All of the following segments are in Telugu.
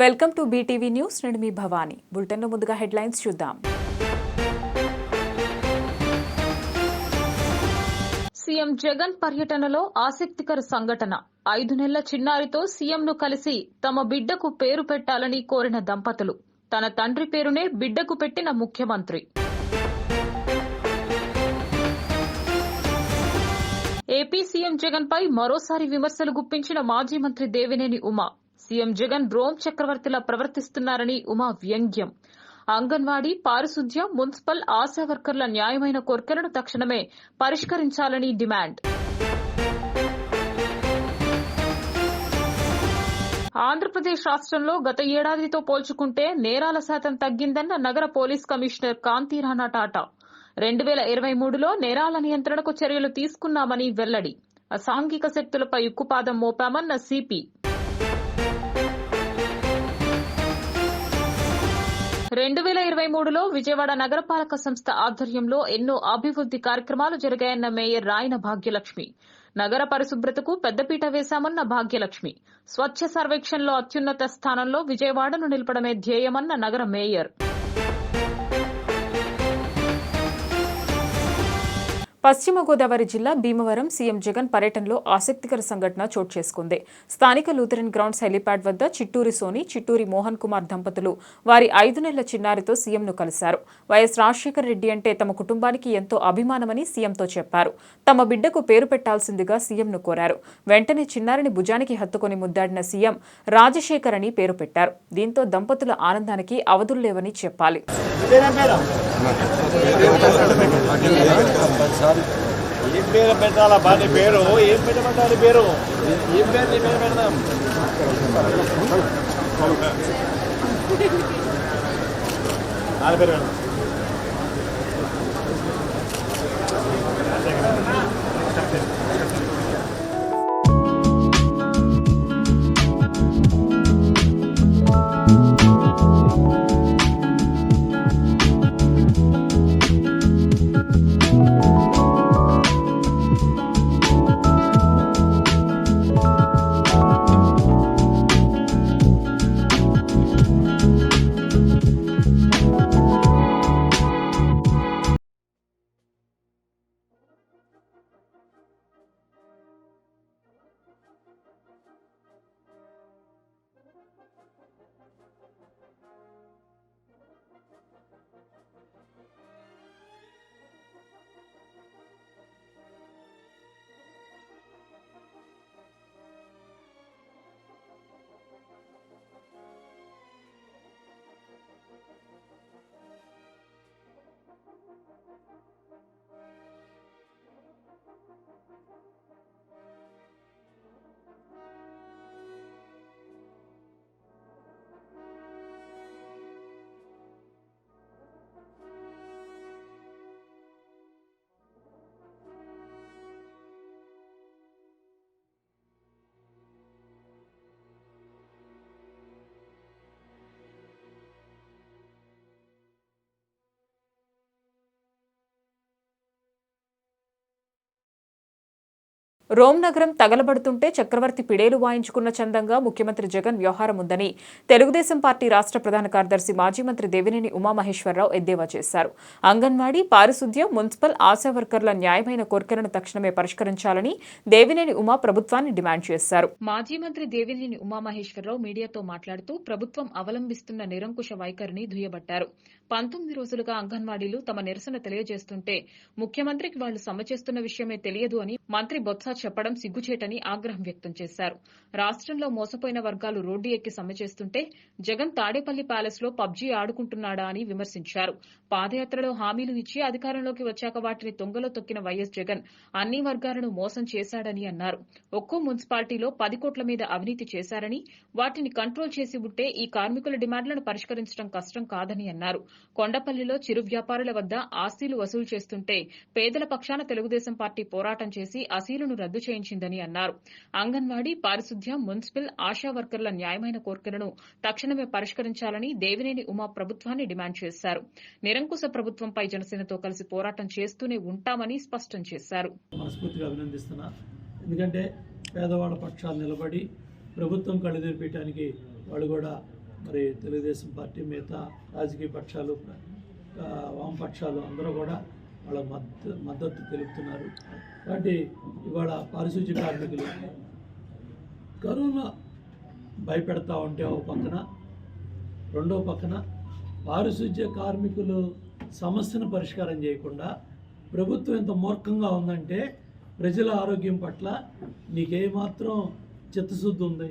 Welcome to BTV news. నేను మీ భవాని. బులెటిన్లో ముందుగా హెడ్లైన్స్ చూద్దాం. సీఎం జగన్ పర్యటనలో ఆసక్తికర సంఘటన. 5 నెలల చిన్నారితో సీఎంను కలిసి తమ బిడ్డకు పేరు పెట్టాలని కోరిన దంపతులు. తన తండ్రి పేరునే బిడ్డకు పెట్టిన ముఖ్యమంత్రి. ఏపీ సీఎం జగన్ పై మరోసారి విమర్శలు గుప్పించిన మాజీ మంత్రి దేవినేని ఉమా. సీఎం జగన్ రోమ్ చక్రవర్తిలా ప్రవర్తిస్తున్నారని ఉమా వ్యంగ్యం. అంగన్వాడీ, పారిశుద్ధ్యం, మున్సిపల్, ఆశా వర్కర్ల న్యాయమైన కోర్కెలను తక్షణమే పరిష్కరించాలని డిమాండ్. ఆంధ్రప్రదేశ్ రాష్ట్రంలో గత ఏడాదితో పోల్చుకుంటే నేరాల శాతం తగ్గిందన్న నగర పోలీస్ కమిషనర్ కాంతి రాణా టాటా. 2023లో నేరాల నియంత్రణకు చర్యలు తీసుకున్నామని వెల్లడి. అసాంఘిక శక్తులపై ఉక్కుపాదం మోపామన్న సిపి. 2023లో విజయవాడ నగరపాలక సంస్థ ఆధ్వర్యంలో ఎన్నో అభివృద్ది కార్యక్రమాలు జరిగాయన్న మేయర్ రాయన భాగ్యలక్ష్మి. నగర పరిశుభ్రతకు పెద్దపీట వేశామన్న భాగ్యలక్ష్మి. స్వచ్ఛ సర్వేక్షణలో అత్యున్నత స్థానంలో విజయవాడను నిలపడమే ధ్యేయమన్న నగర మేయర్. పశ్చిమ గోదావరి జిల్లా భీమవరం సీఎం జగన్ పర్యటనలో ఆసక్తికర సంఘటన చోటు చేసుకుంది. స్థానిక లూథరన్ గ్రౌండ్స్ హెలీప్యాడ్ వద్ద చిట్టూరి సోని, చిట్టూరి మోహన్ కుమార్ దంపతులు వారి 5 నెలల చిన్నారితో సీఎంను కలిశారు. వైఎస్ రాజశేఖర రెడ్డి అంటే తమ కుటుంబానికి ఎంతో అభిమానమని సీఎంతో చెప్పారు. తమ బిడ్డకు పేరు పెట్టాల్సిందిగా సీఎంను కోరారు. వెంటనే చిన్నారిని భుజానికి హత్తుకొని ముద్దాడిన సీఎం రాజశేఖర్ అని పేరు పెట్టారు. దీంతో దంపతుల ఆనందానికి అవధుల్లేవని చెప్పాలి. ఏం పేరు పెట్టాలా? బాని పేరు ఏం పెట్టమంటారు? పేరు ఏం పేరు నీ పేరు పెడదాం. వాళ్ళ పేరు పెడదాం. రోమ్ నగరం తగలబడుతుంటే చక్రవర్తి పిడేలు వాయించుకున్న చందంగా ముఖ్యమంత్రి జగన్ వ్యవహారం ఉందని తెలుగుదేశం పార్టీ రాష్ట్ర ప్రధాన కార్యదర్శి మాజీ మంత్రి దేవినేని ఉమామహేశ్వరరావు ఎద్దేవా చేశారు. అంగన్వాడీ, పారిశుద్ధ్యం, మున్సిపల్, ఆశా వర్కర్ల న్యాయమైన కోర్కెలను తక్షణమే పరిష్కరించాలని దేవినేని ఉమా ప్రభుత్వాన్ని డిమాండ్ చేశారు. మాజీ మంత్రి దేవినేని ఉమామహేశ్వరరావు మీడియాతో మాట్లాడుతూ ప్రభుత్వం అవలంబిస్తున్న నిరంకుశ వైఖరిని దుయ్యబట్టారు. 19 రోజులుగా అంగన్వాడీలు తమ నిరసన తెలియజేస్తుంటే ముఖ్యమంత్రికి వాళ్లు సమ్మె చేస్తున్న విషయమే తెలియదు అని మంత్రి బొత్స చెప్పడం సిగ్గుచేటని ఆగ్రహం వ్యక్తం చేశారు. రాష్ట్రంలో మోసపోయిన వర్గాలు రోడ్డు ఎక్కి సమ్మె చేస్తుంటే జగన్ తాడేపల్లి ప్యాలెస్ లో పబ్జీ ఆడుకుంటున్నాడా అని విమర్శించారు. పాదయాత్రలో హామీలు ఇచ్చి అధికారంలోకి వచ్చాక వాటిని తొంగలో తొక్కిన వైఎస్ జగన్ అన్ని వర్గాలను మోసం చేశాడని అన్నారు. ఒక్కో మున్సిపాలిటీలో 10 కోట్ల మీద అవినీతి చేశారని, వాటిని కంట్రోల్ చేసి ఉంటే ఈ కార్మికుల డిమాండ్లను పరిష్కరించడం కష్టం కాదని అన్నారు. కొండపల్లిలో చిరు వ్యాపారుల వద్ద ఆస్తిలు వసూలు చేస్తుంటే పేదల పక్షాన తెలుగుదేశం పార్టీ పోరాటం చేసి అసీలును రద్దు చేయించిందని అన్నారు. అంగన్వాడీ, పారిశుద్ధ్యం, మున్సిపల్, ఆశా వర్కర్ల న్యాయమైన కోర్కెలను తక్షణమే పరిష్కరించాలని దేవినేని ఉమా ప్రభుత్వాన్ని డిమాండ్ చేశారు. నిరంకుశ ప్రభుత్వంపై జనసేనతో కలిసి పోరాటం చేస్తూనే ఉంటామని స్పష్టం చేశారు. మనస్ఫూర్తిగా అభినందిస్తున్నా. ఎందుకంటే పేదవాళ్ల పక్షాలు నిలబడి ప్రభుత్వం కళ్ళెదిరిపేయడానికి వాళ్ళు కూడా మరి తెలుగుదేశం పార్టీ మిగతా రాజకీయ పక్షాలు వామపక్షాలు అందరూ కూడా వాళ్ళ మద్దతు తెలుపుతున్నారు. కాబట్టి ఇవాళ పారిశుద్ధ్య కార్మికులు కరోనా భయపెడతా ఉంటే ఒక పక్కన, రెండో పక్కన పారిశుద్ధ్య కార్మికులు సమస్యను పరిష్కారం చేయకుండా ప్రభుత్వం ఎంత మూర్ఖంగా ఉందంటే ప్రజల ఆరోగ్యం పట్ల నీకేమాత్రం చిత్తశుద్ధి ఉంది?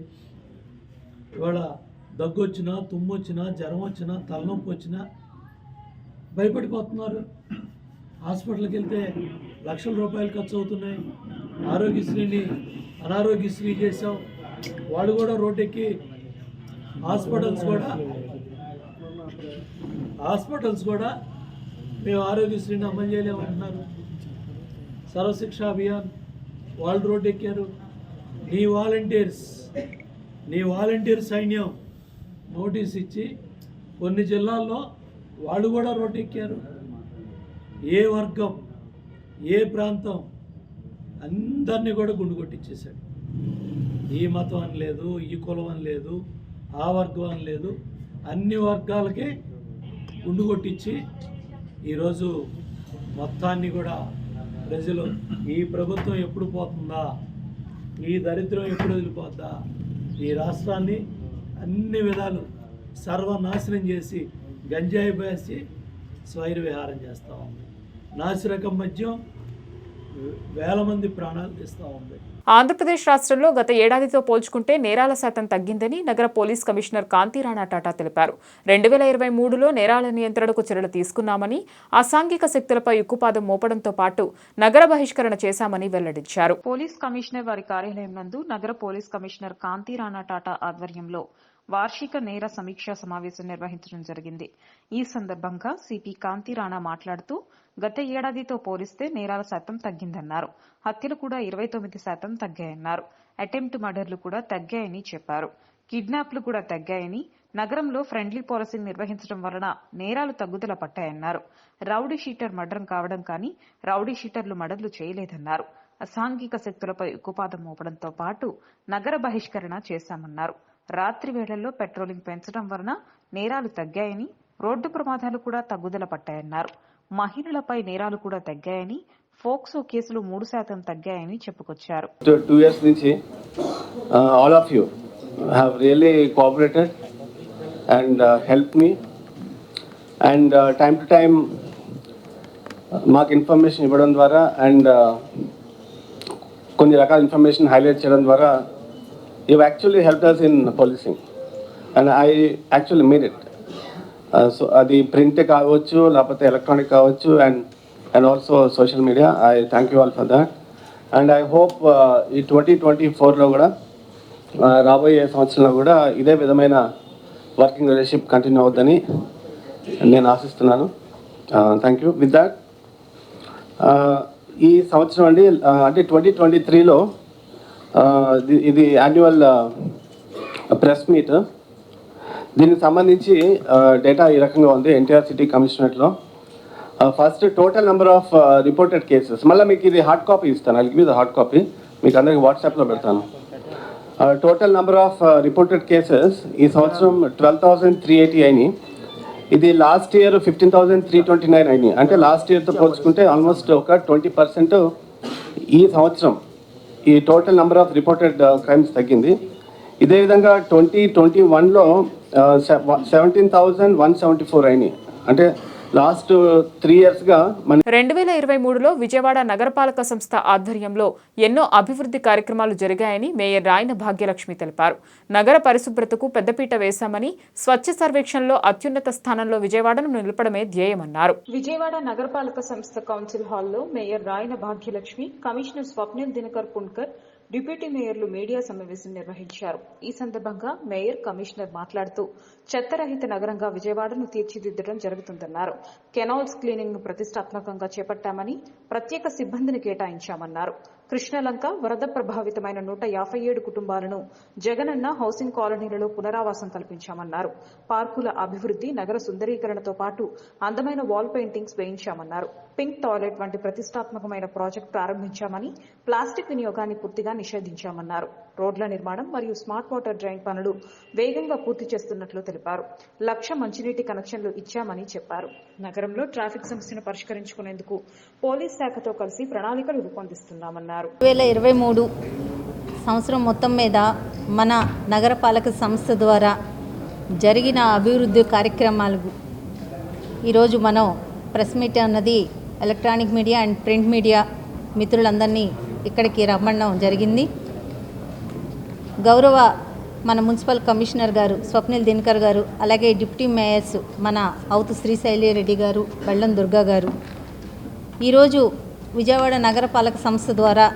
ఇవాళ దగ్గు వచ్చినా, తుమ్ము వచ్చినా, జ్వరం వచ్చినా, తలనొప్పి వచ్చినా భయపడిపోతున్నారు. హాస్పిటల్కి వెళ్తే లక్షల రూపాయలు ఖర్చు అవుతున్నాయి. ఆరోగ్యశ్రీని అనారోగ్యశ్రీ చేసాం, వాళ్ళు కూడా రోడ్డెక్కి హాస్పిటల్స్ కూడా మేము ఆరోగ్యశ్రీని అమలు చేయలేమంటున్నారు. సర్వశిక్ష అభియాన్ వాళ్ళు రోడ్డు ఎక్కారు. నీ వాలంటీర్ సైన్యం నోటీస్ ఇచ్చి కొన్ని జిల్లాల్లో వాళ్ళు కూడా రోడ్డు ఎక్కారు. ఏ వర్గం, ఏ ప్రాంతం అందరినీ కూడా గుండు కొట్టించేశాడు. ఈ మతం అని లేదు, ఈ కులం అని లేదు, ఆ వర్గం అని లేదు, అన్ని వర్గాలకి గుండు కొట్టించి ఈరోజు మొత్తాన్ని కూడా ప్రజలు ఈ ప్రభుత్వం ఎప్పుడు పోతుందా, ఈ దరిద్రం ఎప్పుడు వదిలిపోద్దా, ఈ రాష్ట్రాన్ని అన్ని విధాలు సర్వనాశనం చేసి గంజాయి వేసి స్వైర విహారం చేస్తూ ఉంది. నాసిరకం మద్యం వేల మంది ప్రాణాలు తీస్తూ ఉంది. ఆంధ్రప్రదేశ్ రాష్ట్రంలో గత ఏడాదితో పోల్చుకుంటే నేరాల శాతం తగ్గిందని నగర పోలీస్ కమిషనర్ కాంతి రాణా టాటా తెలిపారు. 2023లో నేరాల నియంత్రణకు చర్యలు తీసుకున్నామని, అసాంఘిక శక్తులపై ఉక్కుపాదం మోపడంతో పాటు నగర బహిష్కరణ చేశామని వెల్లడించారు. పోలీస్ కమిషనర్ వారి కార్యాలయం నందు నగర పోలీస్ కమిషనర్ కాంతి రాణా టాటా ఆధ్వర్యంలో వార్షిక నేర సమీక్షా సమావేశం నిర్వహించడం జరిగింది. ఈ సందర్భంగా సిపి కాంతి రాణా మాట్లాడుతూ గత ఏడాదితో పోలిస్తే నేరాల శాతం తగ్గిందన్నారు. హత్యలు కూడా 29% తగ్గాయన్నారు. అటెంప్ట్ మర్డర్లు కూడా తగ్గాయని చెప్పారు. కిడ్నాప్లు కూడా తగ్గాయని, నగరంలో ఫ్రెండ్లీ పాలసీని నిర్వహించడం వలన నేరాలు తగ్గుదల పట్టాయన్నారు. రౌడీ షీటర్ మర్డర్ కావడం కానీ రౌడీ షీటర్లు మర్డర్లు చేయలేదన్నారు. అసాంఘిక శక్తులపై ఉక్కుపాదం మోపడంతో పాటు నగర బహిష్కరణ చేశామన్నారు. రాత్రి వేళల్లో పెట్రోలింగ్ పెంచడం వలన నేరాలు తగ్గాయని, రోడ్డు ప్రమాదాలు కూడా తగ్గుదల పట్టాయన్నారు. మహిళలపై నేరాలు కూడా తగ్గాయని, ఫోక్సో కేసులు 3% తగ్గాయని చెప్పుకొచ్చారు. 2 years నుంచి all of you have really cooperated and helped me, and time to time మాకు ఇన్ఫర్మేషన్ ఇవ్వడం ద్వారా అండ్ కొన్ని రకాల ఇన్ఫర్మేషన్ హైలైట్ చేయడం ద్వారా you've actually helped us in policing, and I actually mean it. So అది ప్రింట్ కావచ్చు, లేకపోతే ఎలక్ట్రానిక్ కావచ్చు, and also social media. I thank you all for that. And I hope ఈ 2024లో కూడా రాబోయే సంవత్సరంలో కూడా ఇదే విధమైన వర్కింగ్ రిలేషన్షిప్ కంటిన్యూ అవుతుందని నేను ఆశిస్తున్నాను. Thank you. విత్ దాట్ ఈ సంవత్సరం అండి, అంటే 2023లో ఇది యాన్యువల్ ప్రెస్ మీట్. దీనికి సంబంధించి డేటా ఈ రకంగా ఉంది. ఎన్టీఆర్ సిటీ కమిషనరేట్లో first total number of reported cases, మళ్ళీ మీకు ఇది హార్డ్ కాపీ ఇస్తాను, I give you the hard copy, మీకు అందరికి వాట్సాప్లో పెడతాను. Total number of reported cases ఈ సంవత్సరం 12,380 అయినాయి. ఇది లాస్ట్ ఇయర్ 15,329 అయినాయి. అంటే లాస్ట్ ఇయర్తో పోల్చుకుంటే ఆల్మోస్ట్ ఒక 20% ఈ సంవత్సరం ఈ total number of reported crimes తగ్గింది. ఇదే విధంగా 2021లో 17,174 అయినాయి. అంటే లాస్ట్ 3 yearsగా 2023లో విజయవాడ నగరపాలక సంస్థ ఆధ్వర్యంలో ఎన్నో అభివృద్ధి కార్యక్రమాలు జరిగాయని మేయర్ రాయన భాగ్యలక్ష్మి తెలిపారు. నగర పరిశుభ్రతకు పెద్దపీట వేశామని, స్వచ్ఛ సర్వేక్షణలో అత్యున్నత స్థానంలో విజయవాడను నిలపడమే ధ్యేయమన్నారు. విజయవాడ నగరపాలక సంస్థ కౌన్సిల్ హాల్లో mayor Rayana Bhagyalakshmi, commissioner Swapnil Dinkar Punkar, deputy మేయర్లు మీడియా సమావేశం నిర్వహించారు. ఈ సందర్భంగా మేయర్, కమిషనర్ మాట్లాడుతూ చెత్తరహిత నగరంగా విజయవాడను తీర్చిదిద్దడం జరుగుతుందన్నారు. కెనాల్స్ క్లీనింగ్ ను ప్రతిష్టాత్మకంగా చేపట్టామని, ప్రత్యేక సిబ్బందిని కేటాయించామన్నారు. కృష్ణలంక వరద ప్రభావితమైన 157 కుటుంబాలను జగనన్న హౌసింగ్ కాలనీలలో పునరావాసం కల్పించామన్నారు. పార్కుల అభివృద్ధి, నగర సుందరీకరణతో పాటు అందమైన వాల్ పెయింటింగ్స్ వేయించామన్నారు. పింక్ టాయిలెట్ వంటి ప్రతిష్టాత్మకమైన ప్రాజెక్టు ప్రారంభించామని, ప్లాస్టిక్ వినియోగాన్ని పూర్తిగా నిషేధించామన్నారు. రోడ్ల నిర్మాణం మరియు స్మార్ట్ వాటర్ డ్రైన్ పనులు వేగంగా పూర్తి చేస్తున్నట్లు తెలిపారు. 1,00,000 మంచినీటి కనెక్షన్లు ఇచ్చామని చెప్పారు. నగరంలో ట్రాఫిక్ సమస్యను పరిష్కరించుకునేందుకు పోలీస్ శాఖతో కలిసి ప్రణాళికలు రూపొందిస్తున్నామన్నారు. 2023 సంవత్సరం మొత్తం మీద మన నగరపాలక సంస్థ ద్వారా జరిగిన అభివృద్ధి కార్యక్రమాలు ఈరోజు మనం ప్రెస్ మీట్ అన్నది electronic media and print media మిత్రులందరినీ ఇక్కడికి రమ్మడం జరిగింది. గౌరవ మన మున్సిపల్ కమిషనర్ గారు స్వప్నిల్ దినకర్ గారు, అలాగే డిప్యూటీ మేయర్స్ మన అవుతు శ్రీశైలి రెడ్డి గారు, బెల్లం దుర్గా గారు ఈరోజు విజయవాడ నగరపాలక సంస్థ ద్వారా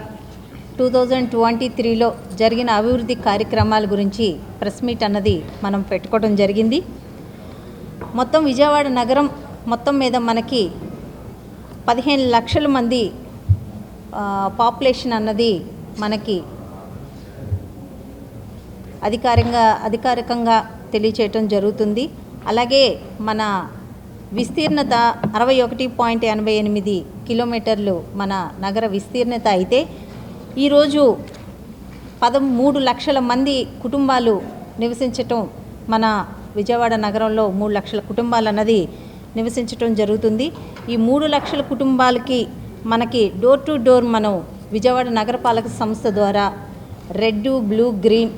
2023లో జరిగిన అభివృద్ధి కార్యక్రమాల గురించి ప్రెస్ మీట్ అన్నది మనం పెట్టుకోవడం జరిగింది. మొత్తం విజయవాడ నగరం మొత్తం మీద మనకి 15 లక్షల మంది పాపులేషన్ అన్నది మనకి అధికారికంగా తెలియచేయటం జరుగుతుంది. అలాగే మన విస్తీర్ణత 61.88 కిలోమీటర్లు మన నగర విస్తీర్ణత అయితే ఈరోజు 13 లక్షల మంది కుటుంబాలు నివసించటం, మన విజయవాడ నగరంలో 3 లక్షల కుటుంబాలు అన్నది నివసించటం జరుగుతుంది. ఈ 3 లక్షల కుటుంబాలకి మనకి డోర్ టు డోర్ మనం విజయవాడ నగరపాలక సంస్థ ద్వారా రెడ్, బ్లూ, గ్రీన్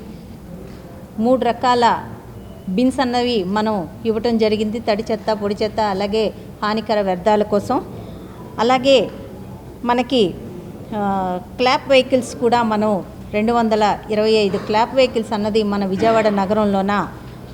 3 రకాల బిన్స్ అన్నవి మనం ఇవ్వటం జరిగింది. తడి చెత్త, పొడి చెత్త, అలాగే హానికర వ్యర్థాల కోసం. అలాగే మనకి క్లాప్ వెహికల్స్ కూడా మనం 225 క్లాప్ వెహికల్స్ అన్నది మన విజయవాడ నగరంలోన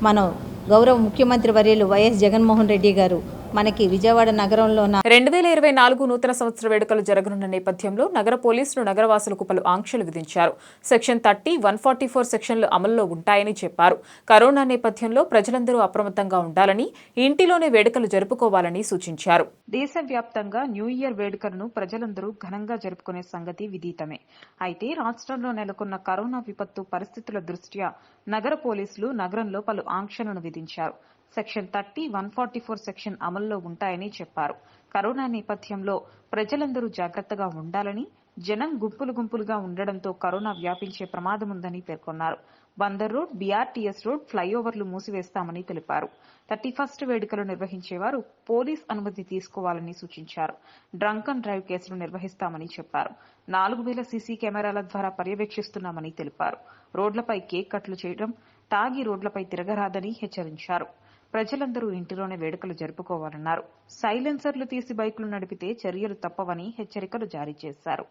మనం గౌరవ ముఖ్యమంత్రి వర్యులు వైఎస్ జగన్మోహన్ రెడ్డి గారు మనకి విజయవాడ నగరంలోన 2024 నూతన సంవత్సర వేడుకలు జరగనున్న నేపథ్యంలో నగర పోలీసులు నగరవాసులకు పలు ఆంక్షలు విధించారు. సెక్షన్ 30, 144 సెక్షన్లు అమల్లో ఉంటాయని చెప్పారు. కరోనా నేపథ్యంలో ప్రజలందరూ అప్రమత్తంగా ఉండాలని, ఇంటిలోనే వేడుకలు జరుపుకోవాలని సూచించారు. దేశవ్యాప్తంగా న్యూ ఇయర్ వేడుకలను ప్రజలందరూ ఘనంగా జరుపుకునే సంగతి విదితమే. అయితే రాష్ట్రంలో నెలకొన్న కరోనా విపత్తు పరిస్థితుల దృష్ట్యా నగర పోలీసులు నగరంలో పలు ఆంక్షలను విధించారు. సెక్షన్ 30, 144 సెక్షన్ అమల్లో ఉంటాయని చెప్పారు. కరోనా నేపథ్యంలో ప్రజలందరూ జాగ్రత్తగా ఉండాలని, జనం గుంపులుగా ఉండడంతో కరోనా వ్యాపించే ప్రమాదముందని పేర్కొన్నారు. బందర్ రోడ్, బీఆర్టీఎస్ రోడ్, ఫ్లైఓవర్లు మూసివేస్తామని తెలిపారు. 31st వేడుకలు నిర్వహించేవారు పోలీస్ అనుమతి తీసుకోవాలని సూచించారు. డ్రంక్ అండ్ డ్రైవ్ కేసులు నిర్వహిస్తామని చెప్పారు. 4,000 సీసీ కెమెరాల ద్వారా పర్యవేక్షిస్తున్నామని తెలిపారు. రోడ్లపై కేక్ కట్లు చేయడం, తాగి రోడ్లపై తిరగరాదని హెచ్చరించారు. ప్రజలందరూ ఇంటిలోనే వేడుకలు జరుపుకోవాలన్నారు. సైలెన్సర్లు తీసి బైకులు నడిపితే చర్యలు తప్పవని హెచ్చరికలు జారీ చేశారు.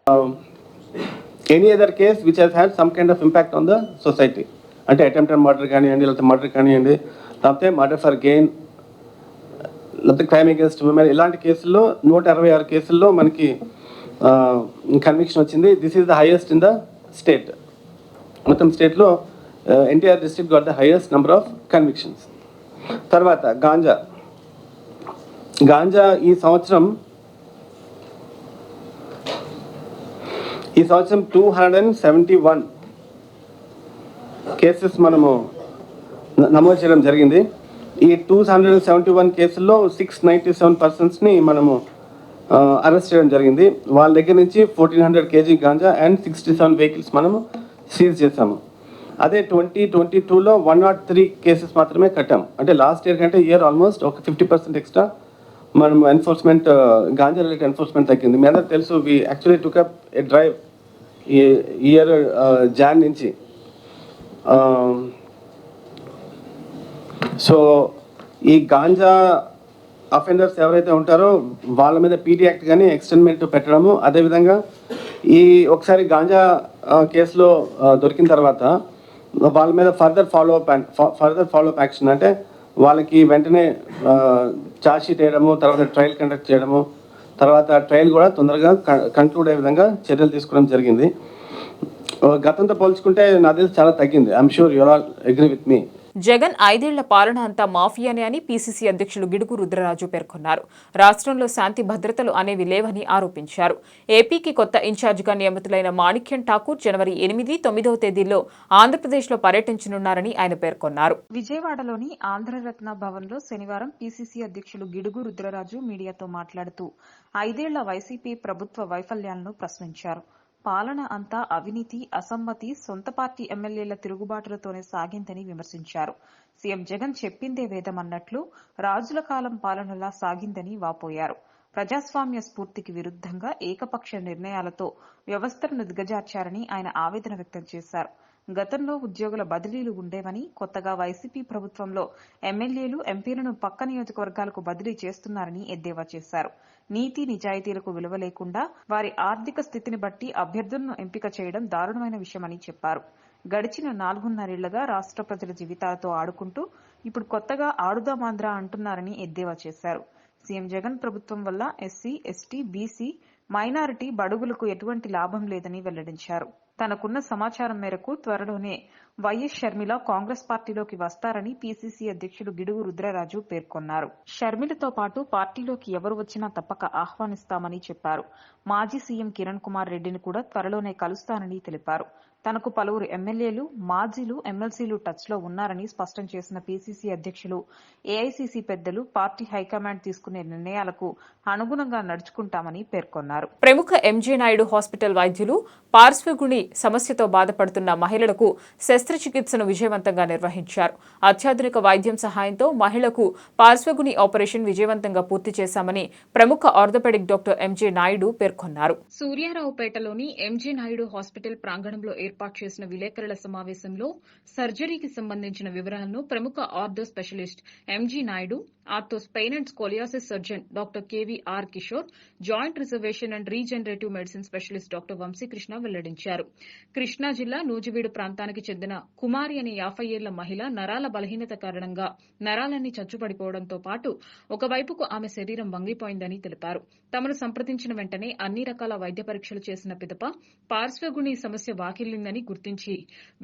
Any other case which he's had some kind of impact on the society, అంటే అటెంప్టెడ్ మర్డర్ కానివ్వండి, లేకపోతే మర్డర్ కానివ్వండి, లేకపోతే మర్డర్ ఫర్ గెయిన్, లేకపోతే క్రైమ్ అగేన్స్ట్ ఉమెన్, ఇలాంటి కేసుల్లో 166 కేసుల్లో మనకి కన్విక్షన్ వచ్చింది. This is the highest in the state. మొత్తం స్టేట్లో NTR district got the highest number of convictions. తర్వాత గాంజా ఈ సంవత్సరం 271 కేసెస్ మనము నమోదు చేయడం జరిగింది. ఈ 271 కేసుల్లో 697 పర్సన్స్ని మనము అరెస్ట్ చేయడం జరిగింది. వాళ్ళ దగ్గర నుంచి 1400 kg గాంజా అండ్ 67 వెహికల్స్ మనము సీజ్ చేసాము. అదే 2022లో 103 కేసెస్ మాత్రమే కట్టాం. అంటే లాస్ట్ ఇయర్ కంటే ఇయర్ ఆల్మోస్ట్ ఒక 50% ఎక్స్ట్రా మనం ఎన్ఫోర్స్మెంట్, గాంజా రిలేటెడ్ ఎన్ఫోర్స్మెంట్ తగ్గింది. మీ అందరూ తెలుసు, we actually took up a drive ఈ ఇయర్ జాన్ నుంచి. సో ఈ గాంజా అఫెండర్స్ ఎవరైతే ఉంటారో వాళ్ళ మీద పీటీ యాక్ట్ కానీ ఎక్స్టెన్మెంట్ పెట్టడము, అదేవిధంగా ఈ ఒకసారి గాంజా కేసులో దొరికిన తర్వాత వాళ్ళ మీద ఫర్దర్ ఫాలోఅప్ యాక్షన్, అంటే వాళ్ళకి వెంటనే ఛార్జ్ షీట్ వేయడము, తర్వాత ట్రయల్ కండక్ట్ చేయడము, తర్వాత ట్రయల్ కూడా తొందరగా కంక్లూడ్ అయ్యే విధంగా చర్యలు తీసుకోవడం జరిగింది. గతంతో పోల్చుకుంటే నా తెలిసి చాలా తగ్గింది. I'm sure you all agree with me. Jagan 5 ఏళ్ల పాలన అంతా మాఫియానే అని పీసీసీ అధ్యక్షులు గిడుగు రుద్రరాజు పేర్కొన్నారు. రాష్ట్రంలో శాంతి భద్రతలు అనేవి లేవని ఆరోపించారు. ఏపీకి కొత్త ఇన్ఛార్జిగా నియమితులైన మాణిక్యం ఠాకూర్ జనవరి 8, 9వ తేదీల్లో ఆంధ్రప్రదేశ్లో పర్యటించనున్నారని ఆయన పేర్కొన్నారు. విజయవాడలోని ఆంధ్రరత్న భవన్లో శనివారం పీసీసీ అధ్యక్షులు గిడుగు రుద్రరాజు మీడియాతో మాట్లాడుతూ 5 ఏళ్ల వైసీపీ ప్రభుత్వ వైఫల్యాలను ప్రశ్నించారు. పాలన అంతా అవినీతి, అసమ్మతి, సొంత పార్టీ ఎమ్మెల్యేల తిరుగుబాటులతోనే సాగిందని విమర్శించారు. సీఎం జగన్ చెప్పిందే వేదమన్నట్లు రాజుల కాలం పాలనలా సాగిందని వాపోయారు. ప్రజాస్వామ్య స్ఫూర్తికి విరుద్ధంగా ఏకపక్ష నిర్ణయాలతో వ్యవస్థలను దిగజార్చారని ఆయన ఆవేదన వ్యక్తం చేశారు. గతంలో ఉద్యోగుల బదిలీలు ఉండేవని, కొత్తగా వైసీపీ ప్రభుత్వంలో ఎమ్మెల్యేలు, ఎంపీలను పక్క నియోజకవర్గాలకు బదిలీ చేస్తున్నారని ఎద్దేవా చేశారు. నీతి నిజాయితీలకు విలువ లేకుండా వారి ఆర్థిక స్థితిని బట్టి అభ్యర్థులను ఎంపిక చేయడం దారుణమైన విషయమని చెప్పారు. గడిచిన 4.5 రాష్ట్ర ప్రజల జీవితాలతో ఆడుకుంటూ ఇప్పుడు కొత్తగా ఆడుదామాంధ్ర అంటున్నారని ఎద్దేవా చేశారు. సీఎం జగన్ ప్రభుత్వం వల్ల ఎస్సీ, ఎస్టీ, బీసీ, మైనారిటీ, బడుగులకు ఎటువంటి లాభం లేదని వెల్లడించారు. తనకున్న సమాచారం మేరకు త్వరలోనే వైఎస్ షర్మిల కాంగ్రెస్ పార్టీలోకి వస్తారని పీసీసీ అధ్యక్షుడు గిడుగు రుద్రరాజు పేర్కొన్నారు. షర్మిలతో పాటు పార్టీలోకి ఎవరు వచ్చినా తప్పక ఆహ్వానిస్తామని చెప్పారు. మాజీ సీఎం కిరణ్ కుమార్ రెడ్డిని కూడా త్వరలోనే కలుస్తానని తెలిపారు. తనకు పలువురు ఎమ్మెల్యేలు, మాజీలు, ఎమ్మెల్సీలు టచ్లో ఉన్నారని స్పష్టం చేసిన పీసీసీ అధ్యక్షులు, ఏఐసీసీ పెద్దలు పార్టీ హైకమాండ్ తీసుకునే నిర్ణయాలకు అనుగుణంగా నడుచుకుంటామని పేర్కొన్నారు. ప్రముఖ ఎంజీ నాయుడు హాస్పిటల్ వైద్యులు పార్శ్వగుణి సమస్యతో బాధపడుతున్న మహిళలకు శస్త్రచికిత్సను విజయవంతంగా నిర్వహించారు. అత్యాధునిక వైద్యం సహాయంతో మహిళకు పార్శ్వగుణి ఆపరేషన్ విజయవంతంగా పూర్తి చేశామని ప్రముఖ ఆర్థోపెడిక్ డాక్టర్ ఎంజీ నాయుడు పేర్కొన్నారు. సూర్యారావుపేటలోని ఎంజీ నాయుడు హాస్పిటల్ ప్రాంగణంలో ఏర్పాటు చేసిన విలేకరుల సమావేశంలో సర్జరీకి సంబంధించిన వివరాలను ప్రముఖ ortho specialist MG Naidu, ortho spine and scoliosis surgeon doctor KVR Kishore, joint reservation and regenerative medicine specialist doctor Vamsikrishna వెల్లడించారు. కృష్ణా జిల్లా నూజివీడు ప్రాంతానికి చెందిన కుమారి అనే 50 ఏళ్ల మహిళ నరాల బలహీనత కారణంగా నరాలన్నీ చచ్చుపడిపోవడంతో పాటు ఒకవైపుకు ఆమె శరీరం వంగిపోయిందని తెలిపారు. తమను సంప్రదించిన వెంటనే అన్ని రకాల వైద్య పరీక్షలు చేసిన పిదప పార్శ్వగుణి సమస్య వాకిల్లిందని గుర్తించి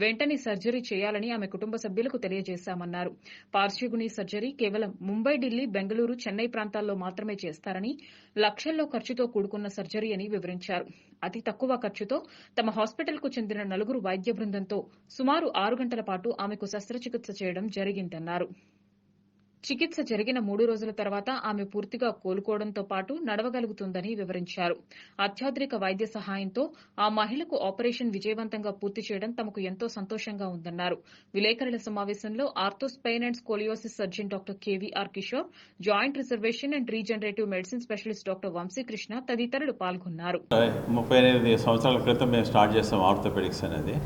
వెంటనే సర్జరీ చేయాలని ఆమె కుటుంబ సభ్యులకు తెలియజేశామన్నారు. పార్శ్వగుణి సర్జరీ కేవలం ముంబై, ఢిల్లీ, బెంగళూరు, చెన్నై ప్రాంతాల్లో మాత్రమే చేస్తారని, లక్షల్లో ఖర్చుతో కూడుకున్న సర్జరీ అని వివరించారు. అతి తక్కువ ఖర్చుతో తమ హాస్పిటల్కు చెందిన 4 వైద్య బృందంతో సుమారు 6 గంటల పాటు ఆమెకు శస్త్రచికిత్స చేయడం జరిగిందన్నారు. చికిత్స జరిగిన 3 రోజుల తర్వాత ఆమె పూర్తిగా కోలుకోవడంతో పాటు నడవగలుగుతుందని వివరించారు. అత్యాధునిక వైద్య సహాయంతో ఆ మహిళకు ఆపరేషన్ విజయవంతంగా పూర్తి చేయడం తమకు ఎంతో సంతోషంగా ఉందన్నారు. విలేకరుల సమావేశంలో ortho spine and scoliosis surgeon doctor KVR Kishore, joint reservation and regenerative medicine specialist doctor Vamsikrishna తదితరులు పాల్గొన్నారు. 38 సంవత్సరాల క్రితం మేము స్టార్ట్ చేస్తాం ఆర్థోపెడిక్స్ అనేది.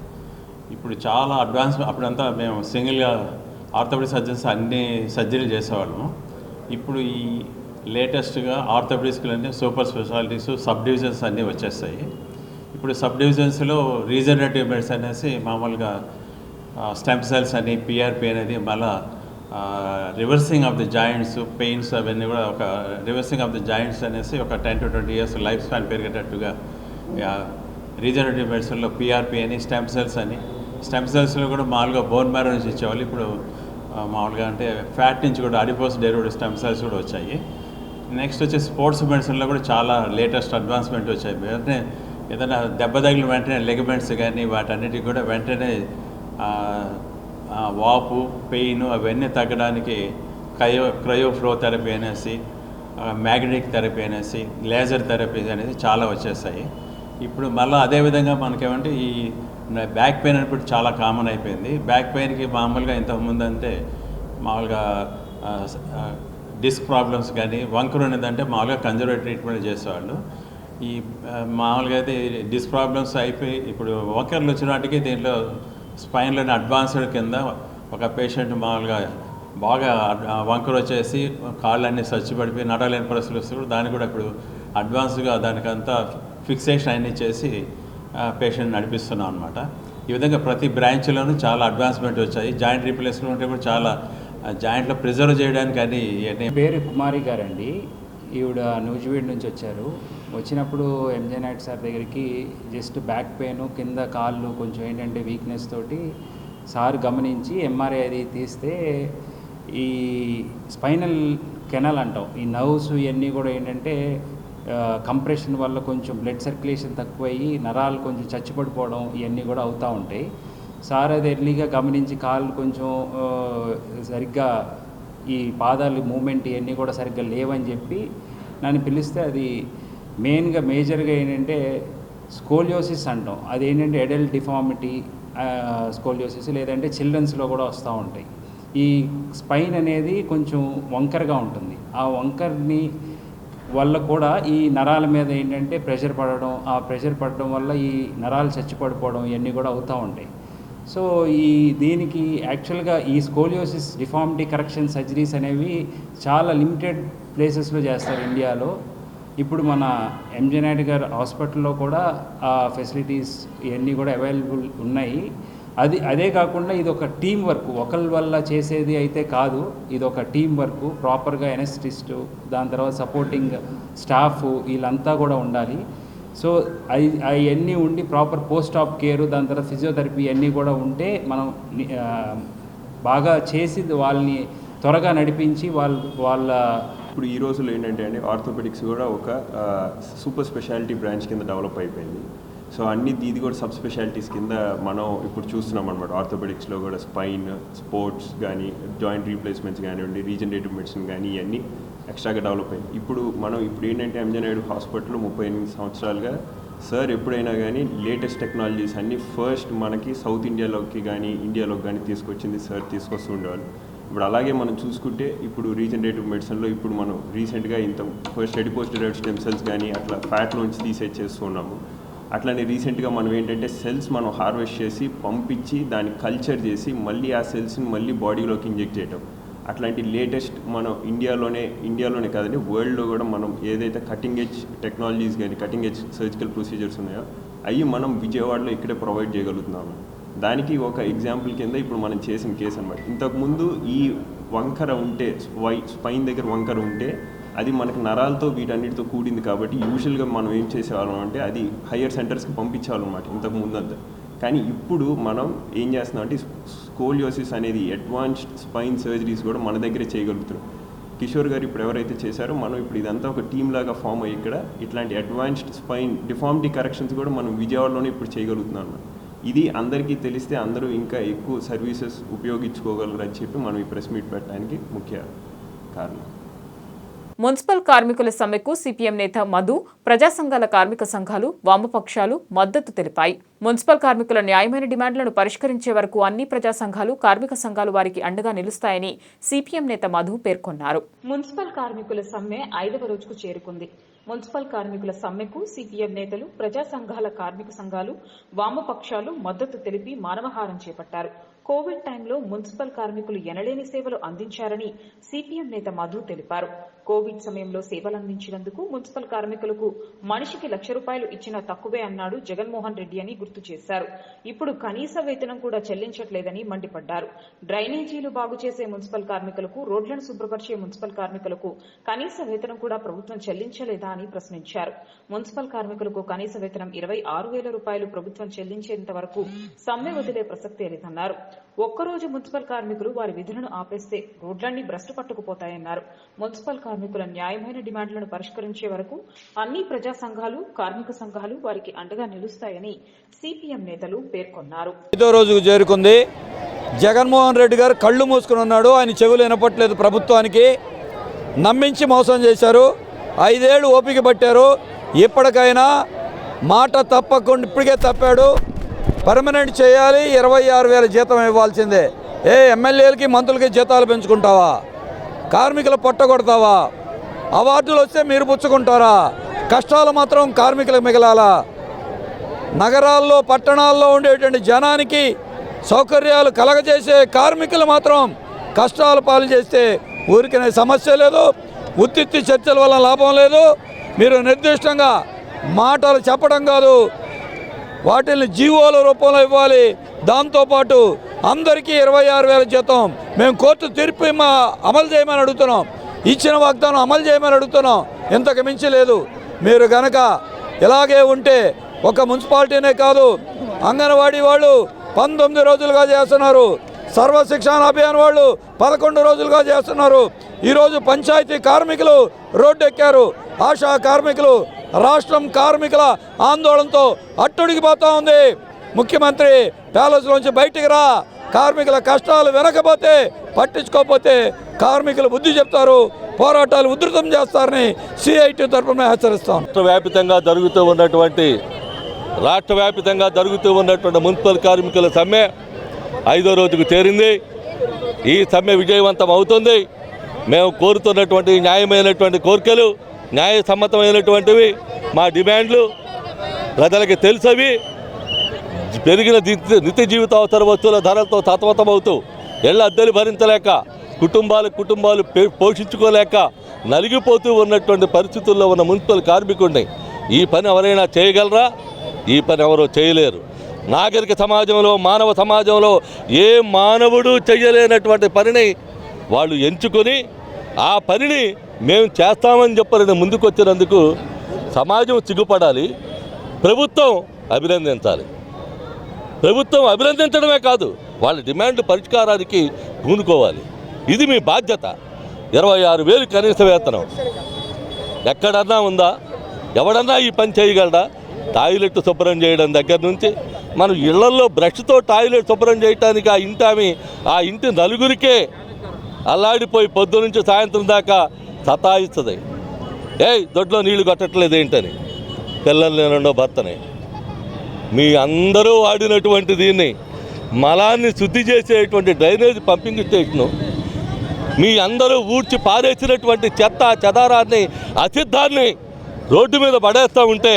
ఇప్పుడు చాలా అడ్వాన్స్, అప్పుడంతా మేము సింగిల్గా ఆర్థోపెడిక్ సర్జన్స్ అన్ని సర్జరీలు చేసేవాళ్ళము. ఇప్పుడు ఈ లేటెస్ట్గా ఆర్థోపెడిక్స్లన్నీ సూపర్ స్పెషాలిటీస్, సబ్ డివిజన్స్ అన్నీ వచ్చేస్తాయి. ఇప్పుడు సబ్ డివిజన్స్లో రీజనరేటివ్ మెడిసిన్ అనేసి మామూలుగా స్టెమ్ సెల్స్ అని, పిఆర్పి అనేది, మళ్ళీ reversing of the joints, pains అవన్నీ కూడా ఒక రివర్సింగ్ ఆఫ్ ది జాయింట్స్ అనేసి ఒక 10 to 20 years లైఫ్ స్పాన్ పెరిగేటట్టుగా రీజనరేటివ్ మెడిసిన్లో పిఆర్పి అని, స్టెమ్ సెల్స్ అని, స్టెమ్ సెల్స్లో కూడా మామూలుగా బోన్ మ్యారో నుంచి ఇచ్చేవాళ్ళు. ఇప్పుడు మామూలుగా అంటే ఫ్యాట్ నుంచి కూడా అడిపోస్ డెరివేటివ్ స్టెమ్ సెల్స్ కూడా వచ్చాయి. నెక్స్ట్ వచ్చి స్పోర్ట్స్ మెడిసిన్లో కూడా చాలా లేటెస్ట్ అడ్వాన్స్మెంట్ వచ్చాయి. వెంటనే ఏదైనా దెబ్బ తగిలిన వెంటనే లెగమెంట్స్ కానీ వాటన్నిటికి కూడా వెంటనే వాపు, పెయిన్ అవన్నీ తగ్గడానికి క్రయోఫ్లో థెరపీ అనేసి, మ్యాగ్నెటిక్ థెరపీ అనేసి, లేజర్ థెరపీ అనేది చాలా వచ్చేసాయి. ఇప్పుడు మళ్ళీ అదేవిధంగా మనకేమంటే ఈ బ్యాక్ పెయిన్ అనేది చాలా కామన్ అయిపోయింది. బ్యాక్ పెయిన్కి మామూలుగా ఇంతకుముందు అంటే మామూలుగా డిస్క్ ప్రాబ్లమ్స్ కానీ, వంకరు అనేదంటే మామూలుగా కన్జర్వేటివ్ ట్రీట్మెంట్ చేసేవాళ్ళు. ఈ మామూలుగా అయితే డిస్క్ ప్రాబ్లమ్స్ అయిపోయి ఇప్పుడు వంకర్లు వచ్చిన వాటికి దీంట్లో స్పైన్లోని అడ్వాన్స్డ్ కింద ఒక పేషెంట్ మామూలుగా బాగా వంకరు వచ్చేసి కాళ్ళన్నీ సచ్చిపడిపోయి నడలేని పరిస్థితులు వస్తే కూడా దాన్ని కూడా ఇప్పుడు అడ్వాన్స్గా దానికంతా ఫిక్సేషన్ అన్నీ చేసి పేషెంట్ నడిపిస్తున్నాం అనమాట. ఈ విధంగా ప్రతి బ్రాంచ్లోనూ చాలా అడ్వాన్స్మెంట్ వచ్చాయి. జాయింట్ రీప్లేస్మెంట్ కూడా చాలా జాయింట్లో ప్రిజర్వ్ చేయడానికి అని. పేరు కుమారి గారండి. ఈవిడ నూజివీడు నుంచి వచ్చారు. వచ్చినప్పుడు ఎంజే నాయుడు సార్ దగ్గరికి జస్ట్ బ్యాక్ పెయిన్, కింద కాళ్ళు కొంచెం ఏంటంటే వీక్నెస్ తోటి సార్ గమనించి ఎంఆర్ఐ అది తీస్తే ఈ స్పైనల్ కెనాల్ అంటాం, ఈ నర్వ్స్ ఇవన్నీ కూడా ఏంటంటే కంప్రెషన్ వల్ల కొంచెం బ్లడ్ సర్క్యులేషన్ తక్కువయ్యి నరాలు కొంచెం చచ్చిపడిపోవడం ఇవన్నీ కూడా అవుతూ ఉంటాయి. సార్ అది ఎర్లీగా గమనించి కాళ్ళు కొంచెం సరిగ్గా ఈ పాదాలు మూమెంట్ ఇవన్నీ కూడా సరిగ్గా లేవని చెప్పి నన్ను పిలిస్తే అది మేజర్గా ఏంటంటే స్కోలియోసిస్ అంటాం. అదేంటంటే అడల్ట్ డిఫార్మిటీ స్కోలియోసిస్, లేదంటే చిల్డ్రన్స్లో కూడా వస్తూ ఉంటాయి. ఈ స్పైన్ అనేది కొంచెం వంకరగా ఉంటుంది. ఆ వంకర్ని వల్ల కూడా ఈ నరాల మీద ఏంటంటే ప్రెషర్ పడడం, ఆ ప్రెషర్ పడడం వల్ల ఈ నరాలు చచ్చిపడిపోవడం ఇవన్నీ కూడా అవుతూ ఉంటాయి. సో దీనికి యాక్చువల్గా ఈ స్కోలియోసిస్ డిఫార్మిటీ కరెక్షన్ సర్జరీస్ అనేవి చాలా లిమిటెడ్ ప్లేసెస్లో చేస్తారు ఇండియాలో. ఇప్పుడు మన ఎంజే నాయుడు గారు హాస్పిటల్లో కూడా ఆ ఫెసిలిటీస్ ఇవన్నీ కూడా అవైలబుల్ ఉన్నాయి. అదే కాకుండా ఇది ఒక టీం వర్క్, ఒకరి వల్ల చేసేది అయితే కాదు, ఇది ఒక టీం వర్క్. ప్రాపర్గా ఎనెస్థిస్టు, దాని తర్వాత సపోర్టింగ్ స్టాఫ్ వీళ్ళంతా కూడా ఉండాలి. సో అవన్నీ ఉండి ప్రాపర్ పోస్ట్ ఆప్ కేరు, దాని తర్వాత ఫిజియోథెరపీ అన్నీ కూడా ఉంటే మనం బాగా చేసి వాళ్ళని త్వరగా నడిపించి వాళ్ళ ఇప్పుడు ఈ రోజుల్లో ఏంటంటే అండి, ఆర్థోపెడిక్స్ కూడా ఒక సూపర్ స్పెషాలిటీ బ్రాంచ్ కింద డెవలప్ అయిపోయింది. సో ఇది కూడా సబ్ స్పెషాలిటీస్ కింద మనం ఇప్పుడు చూస్తున్నాం అనమాట. ఆర్థోపెడిక్స్లో కూడా స్పైన్, స్పోర్ట్స్ కానీ, జాయింట్ రీప్లేస్మెంట్స్ కానివ్వండి, రీజనరేటివ్ మెడిసిన్ కానీ ఇవన్నీ ఎక్స్ట్రాగా డెవలప్ అయ్యింది. ఇప్పుడు ఏంటంటే ఎంజే నాయుడు హాస్పిటల్ 38 సంవత్సరాలుగా సార్ ఎప్పుడైనా కానీ లేటెస్ట్ టెక్నాలజీస్ అన్నీ ఫస్ట్ మనకి సౌత్ ఇండియాలోకి కానీ ఇండియాలోకి కానీ తీసుకొచ్చింది సార్, తీసుకొస్తూ ఉండేవాళ్ళు. ఇప్పుడు అలాగే మనం చూసుకుంటే ఇప్పుడు రీజనరేటివ్ మెడిసిన్లో ఇప్పుడు మనం రీసెంట్గా first adipose derived stem cells కానీ అట్లా ఫ్యాట్లోంచి తీసేస్తూ ఉన్నాము. అట్లనే రీసెంట్గా మనం ఏంటంటే సెల్స్ మనం హార్వెస్ట్ చేసి పంపించి దాన్ని కల్చర్ చేసి మళ్ళీ ఆ సెల్స్ని మళ్ళీ బాడీలోకి ఇంజెక్ట్ చేయటం, అట్లాంటి లేటెస్ట్ మనం ఇండియాలోనే కాదండి వరల్డ్లో కూడా మనం ఏదైతే కటింగ్ ఎడ్జ్ టెక్నాలజీస్ కానీ కటింగ్ ఎడ్జ్ సర్జికల్ ప్రొసీజర్స్ ఉన్నాయో అవి మనం విజయవాడలో ఇక్కడే ప్రొవైడ్ చేయగలుగుతున్నాము. దానికి ఒక ఎగ్జాంపుల్ కింద ఇప్పుడు మనం చేసిన కేసు అనమాట. ఇంతకుముందు ఈ వంకర ఉంటే స్పైన్ దగ్గర వంకర ఉంటే అది మనకు నరాలతో వీటన్నిటితో కూడింది కాబట్టి యూజువల్గా మనం ఏం చేసేవాళ్ళం అంటే అది హయ్యర్ సెంటర్స్కి పంపించేవాళ్ళం అనమాట ఇంతకు ముందంతా. కానీ ఇప్పుడు మనం ఏం చేస్తున్నాం అంటే స్కోలియోసిస్ అనేది అడ్వాన్స్డ్ స్పైన్ సర్జరీస్ కూడా మన దగ్గరే చేయగలుగుతున్నాం. కిషోర్ గారు ఇప్పుడు ఎవరైతే చేశారో మనం ఇప్పుడు ఇదంతా ఒక టీమ్ లాగా ఫామ్ అయ్యి ఇక్కడ ఇట్లాంటి అడ్వాన్స్డ్ స్పైన్ డిఫార్మిటీ కరెక్షన్స్ కూడా మనం విజయవాడలోనే ఇప్పుడు చేయగలుగుతున్నాం అన్నమాట. ఇది అందరికీ తెలిస్తే అందరూ ఇంకా ఎక్కువ సర్వీసెస్ ఉపయోగించుకోగలరని చెప్పి మనం ఈ ప్రెస్ మీట్ పెట్టడానికి ముఖ్య కారణం. మున్సిపల్ కార్మికుల సమ్మెకు సిపిఎం నేత మధు, ప్రజా సంఘాల కార్మిక సంఘాలు, వామపక్షాలు మద్దతు తెలిపాయి. మున్సిపల్ కార్మికుల న్యాయమైన డిమాండ్లను పరిష్కరించే వరకు అన్ని ప్రజా సంఘాలు, కార్మిక సంఘాలు వారికి అండగా నిలుస్తాయని సిపిఎం నేత మధు పేర్కొన్నారు. మున్సిపల్ కార్మికుల సమ్మె 5వ రోజుకు చేరుకుంది. మున్సిపల్ కార్మికుల సమ్మెకు సిపిఎం నేతలు, ప్రజా సంఘాల కార్మిక సంఘాలు, వామపక్షాలు మద్దతు తెలిపి మానవహారం చేపట్టారు. కోవిడ్ టైంలో మున్సిపల్ కార్మికులు ఎనలేని సేవలు అందించారని సిపిఎం నేత మధు తెలిపారు. కోవిడ్ సమయంలో సేవలందించినందుకు మున్సిపల్ కార్మికులకు మనిషికి ₹1,00,000 ఇచ్చినా తక్కువే అన్నాడు జగన్మోహన్ రెడ్డి అని గుర్తు చేశారు. ఇప్పుడు కనీస వేతనం కూడా చెల్లించట్లేదని మండిపడ్డారు. డ్రైనేజీలు బాగు చేసే మున్సిపల్ కార్మికులకు, రోడ్లను శుభ్రపరిచే మున్సిపల్ కార్మికులకు కనీస వేతనం కూడా ప్రభుత్వం చెల్లించలేదా అని ప్రశ్నించారు. మున్సిపల్ కార్మికులకు కనీస వేతనం ₹26,000 ప్రభుత్వం చెల్లించేంత వరకు సమ్మె వదిలే ప్రసక్తే లేదన్నారు. ఒక్కరోజు మున్సిపల్ కార్మికులు వారి విధులను ఆపేస్తే రోడ్లన్నీ భ్రష్టు పట్టుకుపోతాయన్నారు. మున్సిపల్ కార్మికుల న్యాయమైన డిమాండ్లను పరిష్కరించే వరకు అన్ని ప్రజా సంఘాలు, కార్మిక సంఘాలు వారికి అండగా నిలుస్తాయని సిపిఎం నేతలు పేర్కొన్నారు. 5వ రోజుకు చేరుకుంది. జగన్మోహన్ రెడ్డి గారు కళ్ళు మూసుకుని ఉన్నాడు. ఆయన చెవులు వినపట్లేదు. ప్రభుత్వానికి నమ్మించి మోసం చేశారు. 5 ఏళ్లు ఓపిక పట్టారు. ఇప్పటికైనా మాట తప్పకుండా ఇప్పటికే తప్పాడు. పర్మనెంట్ చేయాలి. 26,000 జీతం ఇవ్వాల్సిందే. ఎమ్మెల్యేలకి మంత్రులకి జీతాలు పెంచుకుంటావా? కార్మికులు పొట్టగొడతావా? అవార్డులు వస్తే మీరు పుచ్చుకుంటారా? కష్టాలు మాత్రం కార్మికులకు మిగలాలా? నగరాల్లో పట్టణాల్లో ఉండేటువంటి జనానికి సౌకర్యాలు కలగజేసే కార్మికులు మాత్రం కష్టాలు పాలు చేస్తే ఊరికనే సమస్య లేదు. ఉత్తిత్తి చర్చల వల్ల లాభం లేదు. మీరు నిర్దిష్టంగా మాటలు చెప్పడం కాదు, వాటిని జీవోల రూపంలో ఇవ్వాలి. దాంతోపాటు అందరికీ 26,000 జీతం మేము కోర్టు తీర్పు అమలు చేయమని అడుగుతున్నాం. ఇచ్చిన వాగ్దానం అమలు చేయమని అడుగుతున్నాం. ఇంతకు మించి లేదు. మీరు గనక ఇలాగే ఉంటే ఒక మున్సిపాలిటీనే కాదు, అంగన్వాడీ వాళ్ళు 19 రోజులుగా చేస్తున్నారు. సర్వశిక్షణ అభియాన్ వాళ్ళు 11 రోజులుగా చేస్తున్నారు. ఈరోజు పంచాయతీ కార్మికులు రోడ్డెక్కారు. ఆశా కార్మికులు, రాష్ట్రం కార్మికుల ఆందోళనతో అట్టుడికిపోతా ఉంది. ముఖ్యమంత్రి ప్యాలెస్లోంచి బయటికి రా. కార్మికుల కష్టాలు వినకపోతే, పట్టించుకోకపోతే కార్మికులు బుద్ధి చెప్తారు, పోరాటాలు ఉధృతం చేస్తారని సిఐటి తరఫున హెచ్చరిస్తాం. రాష్ట్ర వ్యాప్తంగా జరుగుతూ ఉన్నటువంటి రాష్ట్ర వ్యాప్తంగా జరుగుతూ ఉన్నటువంటి మున్సిపల్ కార్మికుల సమ్మె 5వ రోజుకు చేరింది. ఈ సమ్మె విజయవంతం అవుతుంది. మేము కోరుతున్నటువంటి న్యాయమైనటువంటి కోరికలు, న్యాయసమ్మతమైనటువంటివి, మా డిమాండ్లు ప్రజలకి తెలుసవి. పెరిగిన నిత్య జీవిత అవసర వస్తువుల ధరలతో సతమతమవుతూ ఇళ్ల అద్దెలు భరించలేక కుటుంబాలు పోషించుకోలేక నలిగిపోతూ ఉన్నటువంటి పరిస్థితుల్లో ఉన్న మున్సిపల్ కార్మికుడిని ఈ పని ఎవరైనా చేయగలరా? ఈ పని ఎవరో చేయలేరు. నాగరిక సమాజంలో, మానవ సమాజంలో ఏ మానవుడు చేయలేనటువంటి పనిని వాళ్ళు ఎంచుకొని ఆ పనిని మేము చేస్తామని చెప్పని ముందుకొచ్చినందుకు సమాజం సిగ్గుపడాలి, ప్రభుత్వం అభినందించాలి. ప్రభుత్వం అభినందించడమే కాదు, వాళ్ళ డిమాండ్ పరిష్కారానికి పూనుకోవాలి. ఇది మీ బాధ్యత. 26,000 కనీస వేతనం ఎక్కడన్నా ఉందా? ఎవడన్నా ఈ పని చేయగలడా? టాయిలెట్ శుభ్రం చేయడం దగ్గర నుంచి మనం ఇళ్లలో బ్రష్తో టాయిలెట్ శుభ్రం చేయడానికి ఆ ఇంటి నలుగురికే అల్లాడిపోయి పొద్దు నుంచి సాయంత్రం దాకా సతాయిస్తుంది. దొడ్లో నీళ్లు కొట్టట్లేదు ఏంటని, పిల్లలు నేనుండో భర్తని. మీ అందరూ వాడినటువంటి దీన్ని మలాన్ని శుద్ధి చేసేటువంటి డ్రైనేజ్ పంపింగ్ స్టేషను, మీ అందరూ ఊడ్చి పారేసినటువంటి చెత్త చెదారాన్ని, అసిద్ధాన్ని రోడ్డు మీద పడేస్తూ ఉంటే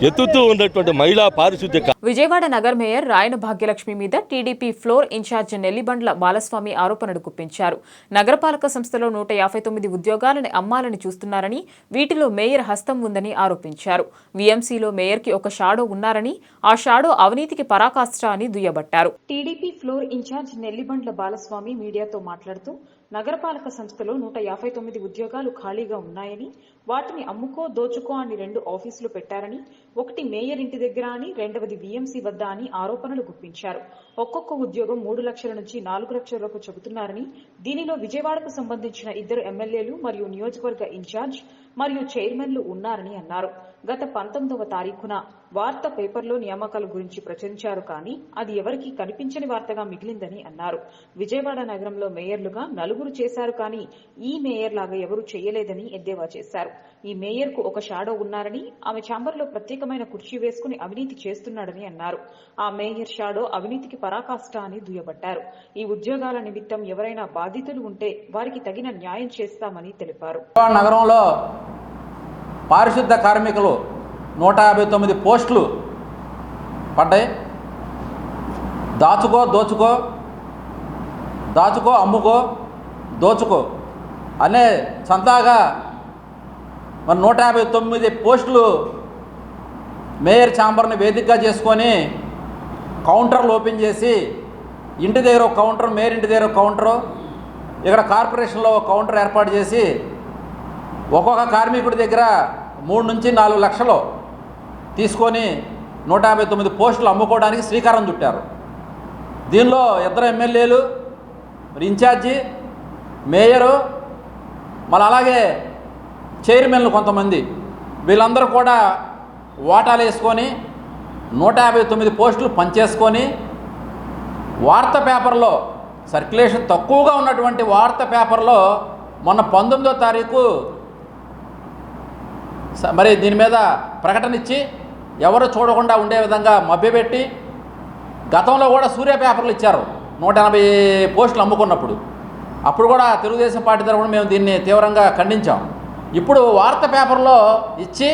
ఎత్తుతూ ఉన్నటువంటి మహిళా పారిశుద్ధ్య. విజయవాడ నగర్ మేయర్ రాయన భాగ్యలక్ష్మి మీద TDP floor incharge Nellibandla Balaswamy ఆరోపణలు గుప్పించారు. నగరపాలక సంస్థలో 159 ఉద్యోగాలను అమ్మాలని చూస్తున్నారని, వీటిలో మేయర్ హస్తం ఉందని ఆరోపించారు. వీఎంసీలో మేయర్కి ఒక షాడో ఉన్నారని, ఆ షాడో అవినీతికి పరాకాష్ట అని దుయ్యబట్టారు. TDP floor incharge Nellibandla Balaswamy మీడియాతో మాట్లాడుతూ నగరపాలక సంస్థలో 159 ఉద్యోగాలు ఖాళీగా ఉన్నాయని, వాటిని అమ్ముకో దోచుకో అని 2 ఆఫీసులు పెట్టారని, ఒకటి మేయర్ ఇంటి దగ్గర అని, రెండవది వీఎంసీ వద్ద అని ఆరోపణలు గుప్పించారు. ఒక్కొక్క ఉద్యోగం 3 లక్షల నుంచి 4 లక్షల వరకు చెబుతున్నారని, దీనిలో విజయవాడకు సంబంధించిన 2 ఎమ్మెల్యేలు మరియు నియోజకవర్గ ఇన్ఛార్జ్ మరియు చైర్మన్లు ఉన్నారని అన్నారు. గత 19వ తారీఖున వార్త పేపర్లో నియామకాల గురించి ప్రచురించారు, కానీ అది ఎవరికీ కనిపించని వార్తగా మిగిలిందని అన్నారు. విజయవాడ నగరంలో మేయర్లుగా 4 చేశారు, కానీ ఈ మేయర్ లాగా ఎవరూ చేయలేదని ఎద్దేవా చేశారు. ఈ మేయర్ కు ఒక షాడో ఉన్నారని, ఆమె ఛాంబర్లో ప్రత్యేకమైన కుర్చీ వేసుకుని అవినీతి చేస్తున్నాడని అన్నారు. ఆ మేయర్ షాడో అవినీతికి పరాకాష్ట అని దుయ్యబట్టారు. ఈ ఉద్యోగాల నిమిత్తం ఎవరైనా బాధితులు ఉంటే వారికి తగిన న్యాయం చేస్తామని తెలిపారు. నగరంలో పారిశుద్ధ కార్మికులు 159 పోస్టులు పడ్డాయి. దోచుకో అమ్ముకో దోచుకో అనే సంతాగా మరి 159 పోస్టులు మేయర్ ఛాంబర్ని వేదికగా చేసుకొని కౌంటర్లు ఓపెన్ చేసి, ఇంటి దగ్గర ఒక కౌంటర్, మేయర్ ఇంటి దగ్గర ఒక కౌంటరు, ఇక్కడ కార్పొరేషన్లో ఒక కౌంటర్ ఏర్పాటు చేసి ఒక్కొక్క కార్మికుడి దగ్గర 3 నుంచి 4 లక్షలు తీసుకొని 159 పోస్టులు అమ్ముకోవడానికి శ్రీకారం చుట్టారు. దీనిలో 2 ఎమ్మెల్యేలు, ఇన్ఛార్జి, మేయరు, మళ్ళీ అలాగే చైర్మన్లు కొంతమంది, వీళ్ళందరూ కూడా వాటాలు వేసుకొని 159 పోస్టులు పనిచేసుకొని వార్తా పేపర్లో సర్క్యులేషన్ తక్కువగా ఉన్నటువంటి వార్తా పేపర్లో మొన్న 19వ తారీఖు మరి దీని మీద ప్రకటన ఇచ్చి ఎవరు చూడకుండా ఉండే విధంగా మభ్యపెట్టి, గతంలో కూడా సూర్య పేపర్లు ఇచ్చారు 180 పోస్టులు అమ్ముకున్నప్పుడు. అప్పుడు కూడా తెలుగుదేశం పార్టీ తరఫున మేము దీన్ని తీవ్రంగా ఖండించాం. ఇప్పుడు వార్తా పేపర్లో ఇచ్చి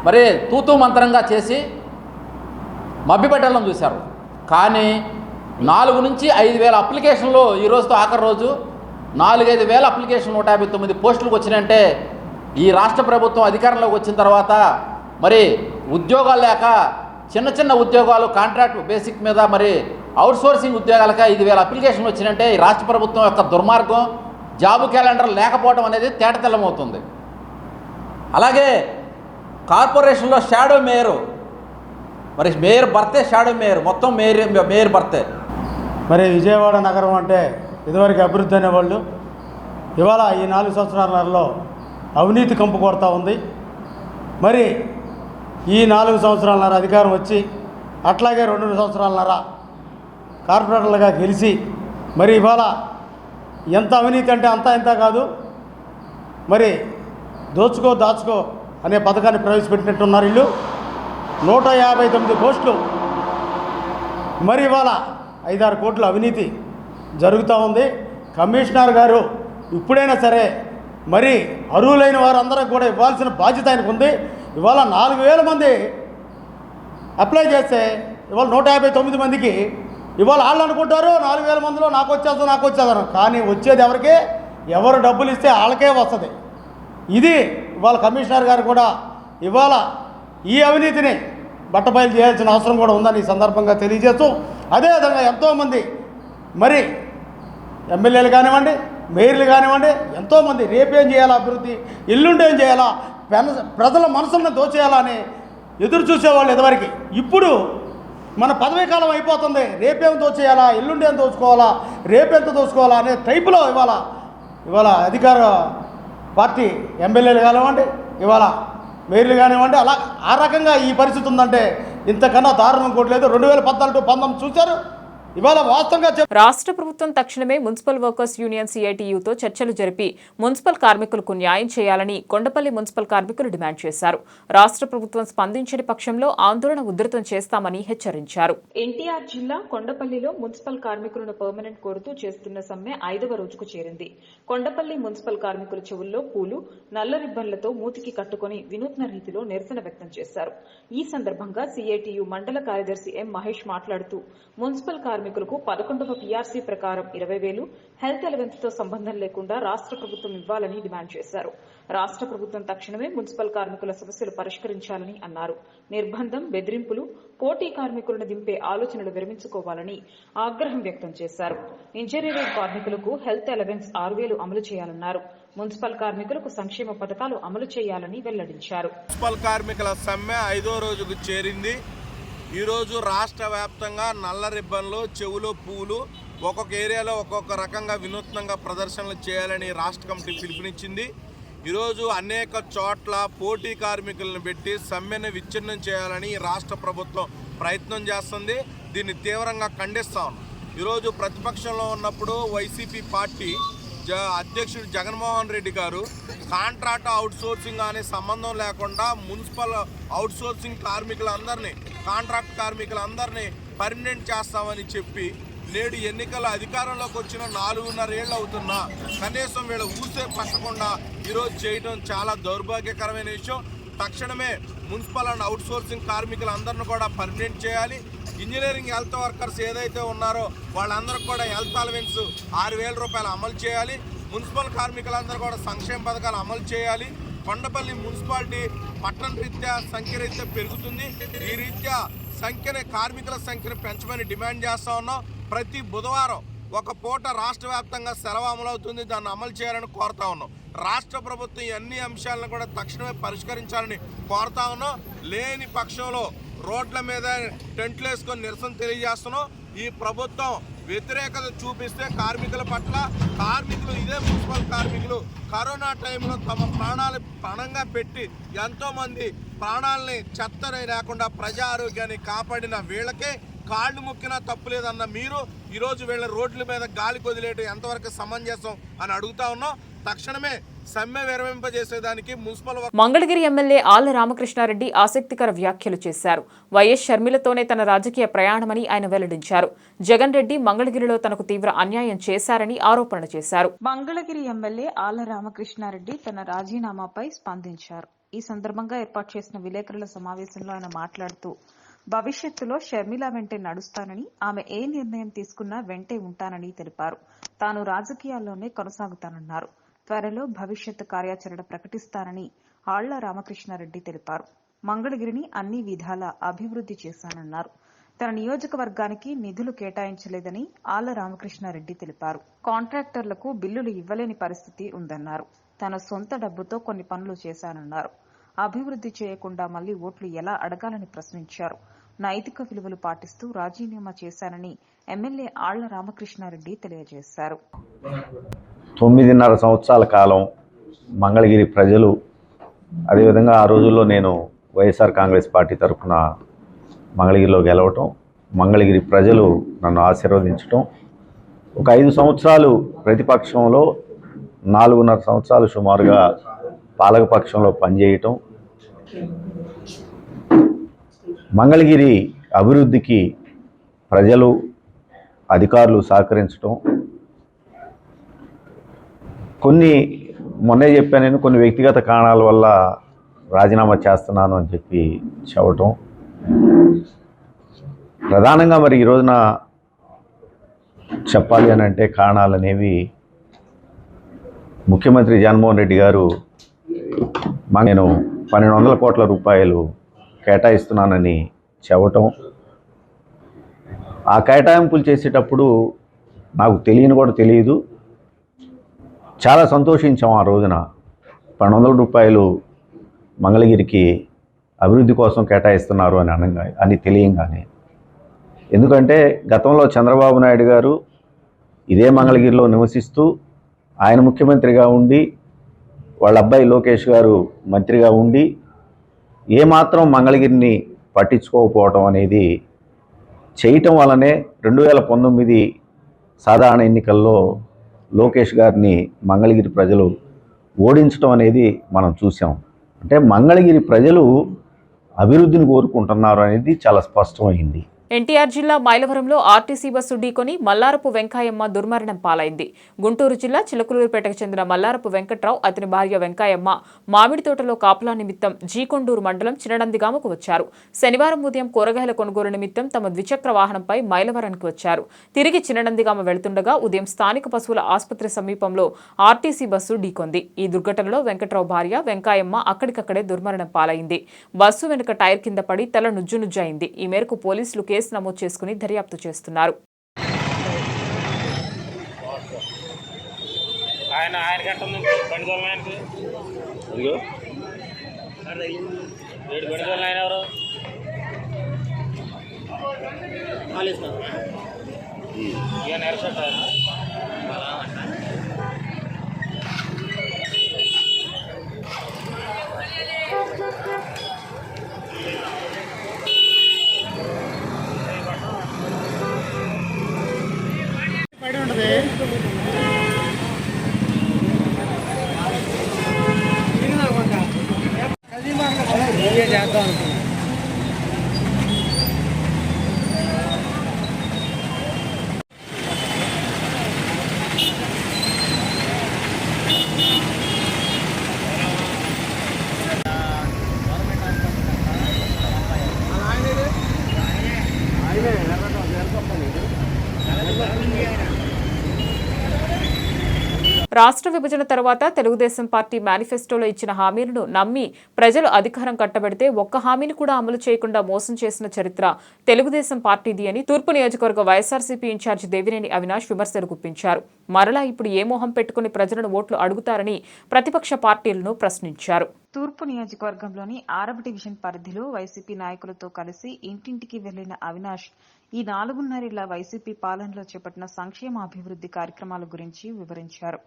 మరి తూతూ మంత్రంగా చేసి మభ్యపెట్టాలని చూశారు. కానీ 4 నుంచి 5,000 అప్లికేషన్లు ఈ రోజుతో ఆఖరి రోజు 4-5 వేల అప్లికేషన్లు 159 పోస్టులకు వచ్చినాయంటే, ఈ రాష్ట్ర ప్రభుత్వం అధికారంలోకి వచ్చిన తర్వాత మరి ఉద్యోగాలు లేక చిన్న చిన్న ఉద్యోగాలు కాంట్రాక్ట్ బేసిక్ మీద మరి అవుట్సోర్సింగ్ ఉద్యోగాలకి 5,000 అప్లికేషన్లు వచ్చినంటే ఈ రాష్ట్ర ప్రభుత్వం యొక్క దుర్మార్గం, జాబు క్యాలెండర్ లేకపోవడం అనేది తేటతెల్లమవుతుంది. అలాగే కార్పొరేషన్లో షాడో మేయరు, మరి మేయర్ భర్తే షాడో మేయర్, మొత్తం మేయర్ భర్తే. మరి విజయవాడ నగరం అంటే ఇదివరకు అభివృద్ధి అనేవాళ్ళు, ఇవాళ ఈ 4 సంవత్సరాలలో అవినీతి కంపు కొడతా ఉంది. మరి ఈ 4 సంవత్సరాలన్నర అధికారం వచ్చి, అట్లాగే 2 సంవత్సరాలన్నర కార్పొరేటర్లుగా గెలిచి, మరి ఇవాళ ఎంత అవినీతి అంటే అంతా ఇంత కాదు, మరి దాచుకో అనే పథకాన్ని ప్రవేశపెట్టినట్టున్నారు వీళ్ళు. 159 పోస్టులు. మరి ఇవాళ 5-6 కోట్ల అవినీతి జరుగుతూ ఉంది. కమిషనర్ గారు ఇప్పుడైనా సరే మరి అర్హులైన వారందరూ కూడా ఇవ్వాల్సిన బాధ్యత ఆయనకు ఉంది. ఇవాళ 4,000 మంది అప్లై చేస్తే ఇవాళ 159 మందికి ఇవాళ వాళ్ళు అనుకుంటారు 4,000 మందిలో నాకు వచ్చేస్తాను, కానీ వచ్చేది ఎవరికి? ఎవరు డబ్బులు ఇస్తే వాళ్ళకే వస్తుంది. ఇది ఇవాళ కమిషనర్ గారు కూడా ఇవాళ ఈ అవినీతిని బట్టబయలు చేయాల్సిన అవసరం కూడా ఉందని ఈ సందర్భంగా తెలియజేస్తూ, అదేవిధంగా ఎంతోమంది మరి ఎమ్మెల్యేలు కానివ్వండి, మేయర్లు కానివ్వండి, ఎంతోమంది రేపేం చేయాలా అభివృద్ధి, ఎల్లుండేం చేయాలా, ప్రజల మనసులను దోచేయాలా అని ఎదురు చూసేవాళ్ళు ఇదివరకు. ఇప్పుడు మన పదవీ కాలం అయిపోతుంది, రేపేం దోచేయాలా, ఎల్లుండేం దోచుకోవాలా, రేపెంత దోచుకోవాలా అనే టైపులో ఇవాళ అధికార పార్టీ ఎమ్మెల్యేలు కానివ్వండి, ఇవాళ మేయర్లు కానివ్వండి, అలా ఆ రకంగా ఈ పరిస్థితి ఉందంటే ఇంతకన్నా దారుణం కోట్లేదు. 2014-19 చూశారు. ఇవాళ వాస్తవంగా రాష్ట్ర ప్రభుత్వం తక్షణమే మున్సిపల్ వర్కర్స్ యూనియన్ సిఐటియుతో చర్చలు జరిపి మున్సిపల్ కార్మికులకు న్యాయం చేయాలని కొండపల్లి మున్సిపల్ కార్మికులు డిమాండ్ చేశారు. రాష్ట్ర ప్రభుత్వం స్పందించని పక్షంలో ఆందోళన ఉధృతం చేస్తామని హెచ్చరించారు. ఎన్టీఆర్ జిల్లా కొండపల్లిలో మున్సిపల్ కార్మికులను పర్మనెంట్ కోరుతూ చేస్తున్న సమ్మె 5వ రోజుకు చేరింది. కొండపల్లి మున్సిపల్ కార్మికుల చెవుల్లో పూలు, నల్ల రిబ్బన్లతో మూతికి కట్టుకుని వినూత్న రీతిలో నిరసన వ్యక్తం చేశారు. ఈ సందర్భంగా సిఐటియు మండల కార్యదర్శి ఎం మహేష్ మాట్లాడుతూ మున్సిపల్ కార్మికులకు 11వ పీఆర్సీ ప్రకారం 20,000 హెల్త్ అలవెన్స్ తో సంబంధం లేకుండా రాష్ట్ర ప్రభుత్వం ఇవ్వాలని డిమాండ్ చేశారు. రాష్ట్ర ప్రభుత్వం తక్షణమే మున్సిపల్ కార్మికుల సమస్యలు పరిష్కరించాలని అన్నారు. నిర్బంధం, బెదిరింపులు, పోటీ కార్మికులను దింపే ఆలోచనలు విరమించుకోవాలని ఆగ్రహం వ్యక్తం చేశారు. ఇంజనీరింగ్ కార్మికులకు హెల్త్ అలవెన్స్ 6,000 అమలు చేయాలన్నారు. మున్సిపల్ కార్మికులకు సంక్షేమ పథకాలు అమలు చేయాలని వెల్లడించారు. మున్సిపల్ కార్మికుల సమ్మె 5వ రోజుకు చేరింది. ఈరోజు రాష్ట్ర వ్యాప్తంగా నల్ల రిబ్బన్లు, చెవులు పువ్వులు, ఒక్కొక్క ఏరియాలో ఒక్కొక్క రకంగా వినూత్నంగా ప్రదర్శనలు చేయాలని రాష్ట్ర కమిటీ పిలుపునిచ్చింది. ఈరోజు అనేక చోట్ల పోటీ కార్మికులను పెట్టి సమ్మెను విచ్ఛిన్నం చేయాలని రాష్ట్ర ప్రభుత్వం ప్రయత్నం చేస్తుంది. దీన్ని తీవ్రంగా ఖండిస్తా ఉన్నాం. ఈరోజు ప్రతిపక్షంలో ఉన్నప్పుడు వైసీపీ పార్టీ అధ్యక్షుడు జగన్మోహన్ రెడ్డి గారు కాంట్రాక్ట్ అవుట్సోర్సింగ్ అనే సంబంధం లేకుండా మున్సిపల్ అవుట్సోర్సింగ్ కార్మికులందరినీ, కాంట్రాక్ట్ కార్మికులందరినీ పర్మనెంట్ చేస్తామని చెప్పి నేడు ఎన్నికల అధికారంలోకి వచ్చిన 4.5 ఏళ్ళు అవుతున్నా కనీసం వీళ్ళ ఊసే పట్టకుండా ఈరోజు చేయడం చాలా దౌర్భాగ్యకరమైన విషయం. తక్షణమే మున్సిపల్ అండ్ అవుట్సోర్సింగ్ కార్మికులందరినీ కూడా పర్మనెంట్ చేయాలి. ఇంజనీరింగ్ హెల్త్ వర్కర్స్ ఏదైతే ఉన్నారో వాళ్ళందరికీ కూడా హెల్త్ అలవెన్స్ 6,000 రూపాయలు అమలు చేయాలి. మున్సిపల్ కార్మికులందరూ కూడా సంక్షేమ పథకాలు అమలు చేయాలి. కొండపల్లి మున్సిపాలిటీ పట్టణ రీత్యా సంఖ్య రీత్యా పెరుగుతుంది. ఈ రీత్యా కార్మికుల సంఖ్యను పెంచమని డిమాండ్ చేస్తా ఉన్నాం. ప్రతి బుధవారం ఒక పూట రాష్ట్ర వ్యాప్తంగా సెలవు అమలవుతుంది. దాన్ని అమలు చేయాలని కోరుతా ఉన్నాం. రాష్ట్ర ప్రభుత్వం అన్ని అంశాలను కూడా తక్షణమే పరిష్కరించాలని కోరుతా ఉన్నాం. లేని పక్షంలో రోడ్ల మీద టెంట్లు వేసుకొని నిరసన తెలియజేస్తున్నాం. ఈ ప్రభుత్వం వ్యతిరేకత చూపిస్తే కార్మికుల పట్ల, కార్మికులు ఇదే మున్సిపల్ కార్మికులు కరోనా టైంలో తమ ప్రాణాలు పణంగా పెట్టి ఎంతోమంది ప్రాణాలని చెత్తనే లేకుండా ప్రజా ఆరోగ్యాన్ని కాపాడిన వీళ్ళకే కాళ్ళు మొక్కినా తప్పు లేదన్న మీరు ఈరోజు వీళ్ళ రోడ్ల మీద గాలి కొదిలేయడం ఎంతవరకు సమంజసం అని అడుగుతా ఉన్నాం. తక్షణమే సమ్మె విరమింపజేసేదానికి మున్సిపల్ మంగళగిరి ఎమ్మెల్యే ఆళ్ల రామకృష్ణారెడ్డి ఆసక్తికర వ్యాఖ్యలు చేశారు. వైఎస్ షర్మిలతోనే తన రాజకీయ ప్రయాణమని ఆయన వెల్లడించారు. జగన్ రెడ్డి మంగళగిరిలో తనకు తీవ్ర అన్యాయం చేశారని ఆరోపణ చేశారు. మంగళగిరి ఎమ్మెల్యే ఆళ్ల రామకృష్ణారెడ్డి తన రాజీనామాపై స్పందించారు. ఈ సందర్భంగా ఏర్పాటు చేసిన విలేకరుల సమావేశంలో ఆయన మాట్లాడుతూ భవిష్యత్తులో షర్మిల వెంటే నడుస్తానని, ఆమె ఏ నిర్ణయం తీసుకున్నా వెంటే ఉంటానని తెలిపారు. తాను రాజకీయాల్లోనే కొనసాగుతానన్నారు. త్వరలో భవిష్యత్ కార్యాచరణ ప్రకటిస్తానని ఆళ్ల రామకృష్ణారెడ్డి తెలిపారు. మంగళగిరిని అన్ని విధాలా అభివృద్ధి చేశానన్నారు. తన నియోజకవర్గానికి నిధులు కేటాయించలేదని ఆళ్ల రామకృష్ణారెడ్డి తెలిపారు. కాంట్రాక్టర్లకు బిల్లులు ఇవ్వలేని పరిస్థితి ఉందన్నారు. తన సొంత డబ్బుతో కొన్ని పనులు చేశానన్నారు. అభివృద్ధి చేయకుండా మళ్లీ ఓట్లు ఎలా అడగాలని ప్రశ్నించారు. నైతిక విలువలు పాటిస్తూ రాజీనామా చేశానని ఎమ్మెల్యే ఆళ్ల రామకృష్ణారెడ్డి తెలియజేశారు. 9.5 సంవత్సరాల కాలం మంగళగిరి ప్రజలు, అదేవిధంగా ఆ రోజుల్లో నేను వైఎస్ఆర్ కాంగ్రెస్ పార్టీ తరఫున మంగళగిరిలో గెలవటం, మంగళగిరి ప్రజలు నన్ను ఆశీర్వదించటం, ఒక 5 సంవత్సరాలు ప్రతిపక్షంలో, 4.5 సంవత్సరాలు సుమారుగా పాలకపక్షంలో పనిచేయటం, మంగళగిరి అభివృద్ధికి ప్రజలు అధికారులు సహకరించడం, మొన్నే చెప్పాను నేను, కొన్ని వ్యక్తిగత కారణాల వల్ల రాజీనామా చేస్తున్నాను అని చెప్పి చెప్పటం, ప్రధానంగా మరి ఈ రోజున చెప్పాలి అని అంటే కారణాలు అనేవి ముఖ్యమంత్రి జగన్మోహన్ రెడ్డి గారు నేను 1200 కోట్ల రూపాయలు కేటాయిస్తున్నానని చెప్పటం, ఆ కేటాయింపులు చేసేటప్పుడు నాకు తెలియదు, చాలా సంతోషించాం. ఆ రోజున 1200 రూపాయలు మంగళగిరికి అభివృద్ధి కోసం కేటాయిస్తున్నారు అని తెలియంగానే. ఎందుకంటే గతంలో చంద్రబాబు నాయుడు గారు ఇదే మంగళగిరిలో నివసిస్తూ ఆయన ముఖ్యమంత్రిగా ఉండి, వాళ్ళ అబ్బాయి లోకేష్ గారు మంత్రిగా ఉండి ఏమాత్రం మంగళగిరిని పట్టించుకోకపోవడం అనేది చేయటం వల్లనే 2019 సాధారణ ఎన్నికల్లో లోకేష్ గారిని మంగళగిరి ప్రజలు ఓడించడం అనేది మనం చూసాం. అంటే మంగళగిరి ప్రజలు అభివృద్ధిని కోరుకుంటున్నారు అనేది చాలా స్పష్టమైంది. ఎన్టీఆర్ జిల్లా మైలవరంలో ఆర్టీసీ బస్సు ఢీకొని మల్లారపు వెంకాయమ్మ దుర్మరణం పాలైంది. గుంటూరు జిల్లా చిలకలూరుపేటకు చెందిన మల్లారపు వెంకట్రావు, అతని భార్య వెంకాయమ్మ మామిడి తోటలో కాపులా నిమిత్తం జీకొండూరు మండలం చిననందిగామకు వచ్చారు. శనివారం ఉదయం కూరగాయల కొనుగోలు నిమిత్తం తమ ద్విచక్ర వాహనంపై మైలవరానికి వచ్చారు. తిరిగి చిననందిగామ వెళ్తుండగా ఉదయం స్థానిక పశువుల ఆసుపత్రి సమీపంలో ఆర్టీసీ బస్సు ఢీకొంది. ఈ దుర్ఘటనలో వెంకట్రావు భార్య వెంకాయమ్మ అక్కడికక్కడే దుర్మరణం పాలైంది. బస్సు వెనుక టైర్ కింద పడి తల నుజ్జునుజ్జయింది. ఈ మేరకు పోలీసులు కేసు నమోదు చేసుకుని దర్యాప్తు చేస్తున్నారు. రాష్ట్ర విభజన తర్వాత తెలుగుదేశం పార్టీ మేనిఫెస్టోలో ఇచ్చిన హామీలను నమ్మి ప్రజలు అధికారం కట్టబెడితే ఒక్క హామీని కూడా అమలు చేయకుండా మోసం చేసిన చరిత్ర తెలుగుదేశం పార్టీది అని తూర్పు నియోజకవర్గ వైఎస్ఆర్సీపీ ఇన్ఛార్జి దేవినేని అవినాష్ విమర్శలు గుప్పించారు. మరలా ఇప్పుడు ఏ మోహం పెట్టుకుని ప్రజలను ఓట్లు అడుగుతారని ప్రతిపక్ష పార్టీలను ప్రశ్నించారు. తూర్పు నియోజకవర్గంలోని 6వ డివిజన్ పరిధిలో వైసీపీ నాయకులతో కలిసి ఇంటింటికి వెళ్లిన అవినాష్ ఈ 4.5 వైసీపీ పాలనలో చేపట్టిన సంక్షేమ అభివృద్ధి కార్యక్రమాల గురించి వివరించారు.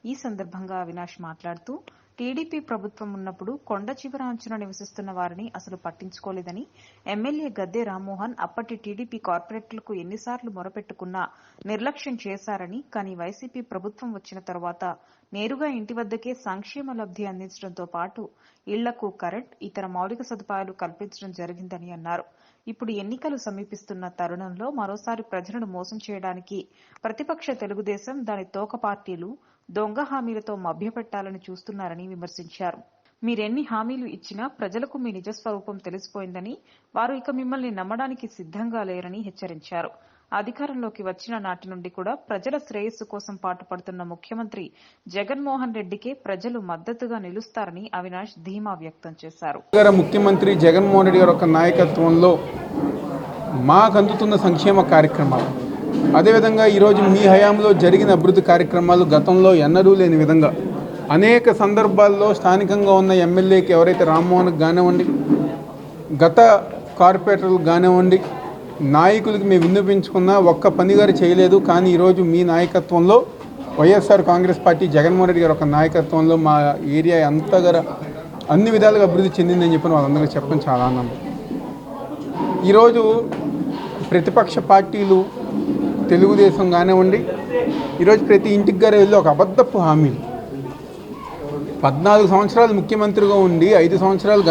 ఈ సందర్భంగా అవినాష్ మాట్లాడుతూ టీడీపీ ప్రభుత్వం ఉన్నప్పుడు కొండ చివర అంచున నివసిస్తున్న వారిని అసలు పట్టించుకోలేదని, ఎమ్మెల్యే గద్దె రామ్మోహన్ అప్పటి టీడీపీ కార్పొరేటర్లకు ఎన్నిసార్లు మొరపెట్టుకున్నా నిర్లక్ష్యం చేశారని, కానీ వైసీపీ ప్రభుత్వం వచ్చిన తర్వాత నేరుగా ఇంటి వద్దకే సంక్షేమ లబ్ధి అందించడంతో పాటు ఇళ్లకు కరెంట్, ఇతర మౌలిక సదుపాయాలు కల్పించడం జరిగిందని అన్నారు. ఇప్పుడు ఎన్నికలు సమీపిస్తున్న తరుణంలో మరోసారి ప్రజలను మోసం చేయడానికి ప్రతిపక్ష తెలుగుదేశం, దాని తోక పార్టీలు దొంగ హామీలతో మభ్యపెట్టాలని చూస్తున్నారని విమర్శించారు. మీరెన్ని హామీలు ఇచ్చినా ప్రజలకు మీ నిజస్వరూపం తెలిసిపోయిందని, వారు ఇక మిమ్మల్ని నమ్మడానికి సిద్ధంగా లేరని హెచ్చరించారు. అధికారంలోకి వచ్చిన నాటి నుండి కూడా ప్రజల శ్రేయస్సు కోసం పాటుపడుతున్న ముఖ్యమంత్రి జగన్మోహన్ రెడ్డికే ప్రజలు మద్దతుగా నిలుస్తారని అవినాష్ ధీమా వ్యక్తం చేశారు. ముఖ్యమంత్రి జగన్మోహన్ రెడ్డి గారి యొక్క నాయకత్వంలో మాకు అందుతున్న సంక్షేమ కార్యక్రమాలు, అదేవిధంగా ఈరోజు మీ హయాంలో జరిగిన అభివృద్ధి కార్యక్రమాలు గతంలో ఎన్నడూ లేని విధంగా అనేక సందర్భాల్లో స్థానికంగా ఉన్న ఎమ్మెల్యేకి ఎవరైతే రామ్మోహన్కి కానివ్వండి, గత కార్పొరేటర్లకు కానివ్వండి, నాయకులకి మేము విన్నపించుకున్నా ఒక్క పని గారు చేయలేదు. కానీ ఈరోజు మీ నాయకత్వంలో వైఎస్ఆర్ కాంగ్రెస్ పార్టీ జగన్మోహన్ రెడ్డి గారి ఒక నాయకత్వంలో మా ఏరియా అంతగా అన్ని విధాలుగా అభివృద్ధి చెందిందని చెప్పిన వాళ్ళందరికీ చెప్పడం చాలా ఆనందం. ఈరోజు ప్రతిపక్ష పార్టీలు తెలుగుదేశం కానివ్వండి, ఈరోజు ప్రతి ఇంటికి గారు వెళ్ళి ఒక అబద్ధపు హామీలు, 14 సంవత్సరాలు ముఖ్యమంత్రిగా ఉండి 5 సంవత్సరాలు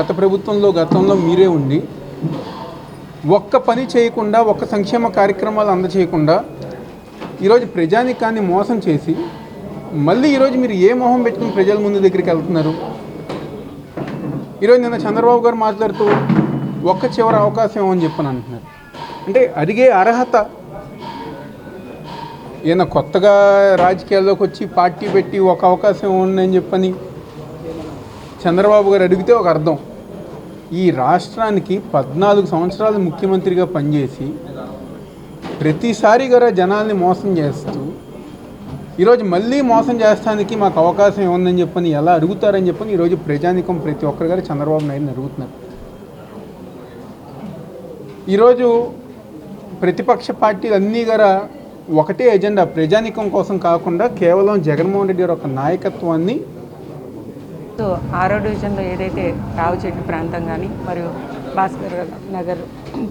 గతంలో మీరే ఉండి ఒక్క పని చేయకుండా, ఒక్క సంక్షేమ కార్యక్రమాలు అందచేయకుండా ఈరోజు ప్రజానికాన్ని మోసం చేసి మళ్ళీ ఈరోజు మీరు ఏ మొహం పెట్టుకుని ప్రజల ముందు దగ్గరికి వెళ్తున్నారు? ఈరోజు నిన్న చంద్రబాబు గారు మాట్లాడుతూ ఒక్క చివరి అవకాశం అని చెప్పని అంటున్నారు. అంటే అడిగే అర్హత ఈయన కొత్తగా రాజకీయాల్లోకి వచ్చి పార్టీ పెట్టి ఒక అవకాశం ఉందని చెప్పని చంద్రబాబు గారు అడిగితే ఒక అర్థం. ఈ రాష్ట్రానికి 14 సంవత్సరాలు ముఖ్యమంత్రిగా పనిచేసి ప్రతిసారి కూడా జనాల్ని మోసం చేస్తూ ఈరోజు మళ్ళీ మోసం చేస్తానికి మాకు అవకాశం ఏముందని చెప్పని ఎలా అడుగుతారని చెప్పని ఈరోజు ప్రజానికం ప్రతి ఒక్కరు గారు చంద్రబాబు నాయుడుని అడుగుతున్నారు. ఈరోజు ప్రతిపక్ష పార్టీలు అన్నీ కూడా ఒకటే ఎజెండా, ప్రజానికం కోసం కాకుండా కేవలం జగన్మోహన్ రెడ్డి గారి ఒక నాయకత్వాన్ని. 6వ డివిజన్లో ఏదైతే రావుచెట్టు ప్రాంతం కానీ మరియు భాస్కర్ నగర్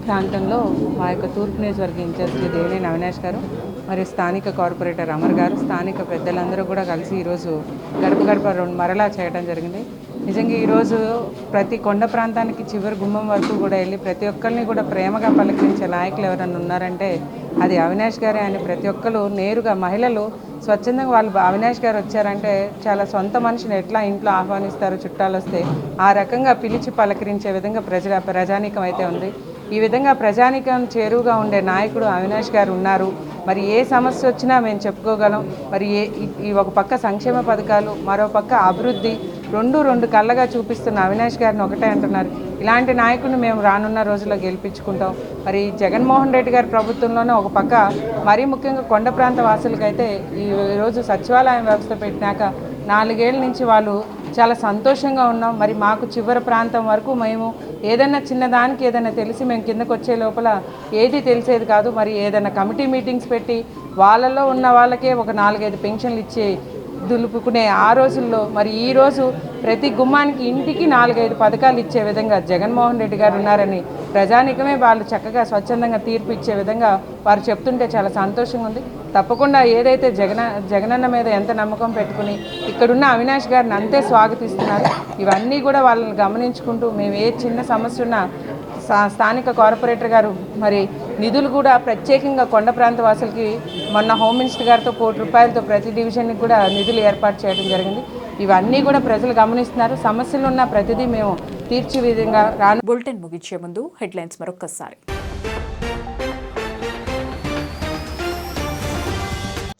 ప్రాంతంలో మా యొక్క తూర్పు నియోజకవర్గ ఇన్ఛార్జ్ దేవినేని అవినాష్ గారు మరియు స్థానిక కార్పొరేటర్ అమర్ గారు, స్థానిక పెద్దలందరూ కూడా కలిసి ఈరోజు గడప గడప మరలా చేయడం జరిగింది. నిజంగా ఈరోజు ప్రతి కొండ ప్రాంతానికి చివరి గుమ్మం వరకు కూడా వెళ్ళి ప్రతి ఒక్కరిని కూడా ప్రేమగా పలకరించే నాయకులు ఎవరైనా ఉన్నారంటే అది అవినాష్ గారే అని ప్రతి ఒక్కరు నేరుగా మహిళలు స్వచ్ఛందంగా వాళ్ళు అవినాష్ గారు వచ్చారంటే చాలా సొంత మనిషిని ఎట్లా ఇంట్లో ఆహ్వానిస్తారు చుట్టాలు వస్తే ఆ రకంగా పిలిచి పలకరించే విధంగా ప్రజానీకం అయితే ఉంది. ఈ విధంగా ప్రజానీకం చేరువుగా ఉండే నాయకుడు అవినాష్ గారు ఉన్నారు. మరి ఏ సమస్య వచ్చినా మేము చెప్పుకోగలం. మరి ఈ ఒక పక్క సంక్షేమ పథకాలు, మరో పక్క అభివృద్ధి రెండు కళ్ళగా చూపిస్తున్న అవినాష్ గారిని ఒకటే అంటున్నారు. ఇలాంటి నాయకుడిని మేము రానున్న రోజుల్లో గెలిపించుకుంటాం. మరి జగన్మోహన్ రెడ్డి గారి ప్రభుత్వంలోనే ఒక పక్క మరీ ముఖ్యంగా కొండ ప్రాంత వాసులకైతే ఈరోజు సచివాలయం వ్యవస్థ పెట్టినాక 4 ఏళ్ళ నుంచి వాళ్ళు చాలా సంతోషంగా ఉన్నాం. మరి మాకు చివరి ప్రాంతం వరకు మేము ఏదైనా చిన్నదానికి ఏదైనా తెలిసి మేము కిందకు వచ్చే లోపల ఏది తెలిసేది కాదు. మరి ఏదైనా కమిటీ మీటింగ్స్ పెట్టి వాళ్ళలో ఉన్న వాళ్ళకే ఒక 4-5 పెన్షన్లు ఇచ్చే దులుపుకునే ఆ రోజుల్లో మరి ఈరోజు ప్రతి గుమ్మానికి ఇంటికి 4-5 పథకాలు ఇచ్చే విధంగా జగన్మోహన్ రెడ్డి గారు ఉన్నారని ప్రజానికమే వాళ్ళు చక్కగా స్వచ్ఛందంగా తీర్పు ఇచ్చే విధంగా వారు చెప్తుంటే చాలా సంతోషంగా ఉంది. తప్పకుండా ఏదైతే జగనన్న మీద ఎంత నమ్మకం పెట్టుకుని ఇక్కడున్న అవినాష్ గారిని అంతే స్వాగతిస్తున్నారు. ఇవన్నీ కూడా వాళ్ళని గమనించుకుంటూ మేము ఏ చిన్న సమస్య ఉన్నా స్థానిక కార్పొరేటర్ గారు మరి నిధులు కూడా ప్రత్యేకంగా కొండ ప్రాంత వాసులకి మొన్న హోమ్ మినిస్టర్ గారితో ₹1 కోటి ప్రతి డివిజన్కి కూడా నిధులు ఏర్పాటు చేయడం జరిగింది. ఇవన్నీ కూడా ప్రజలు గమనిస్తున్నారు. సమస్యలు ఉన్న ప్రతిదీ మేము తీర్చే విధంగా బులెటిన్ ముగించే ముందు హెడ్లైన్స్ మరొకసారి.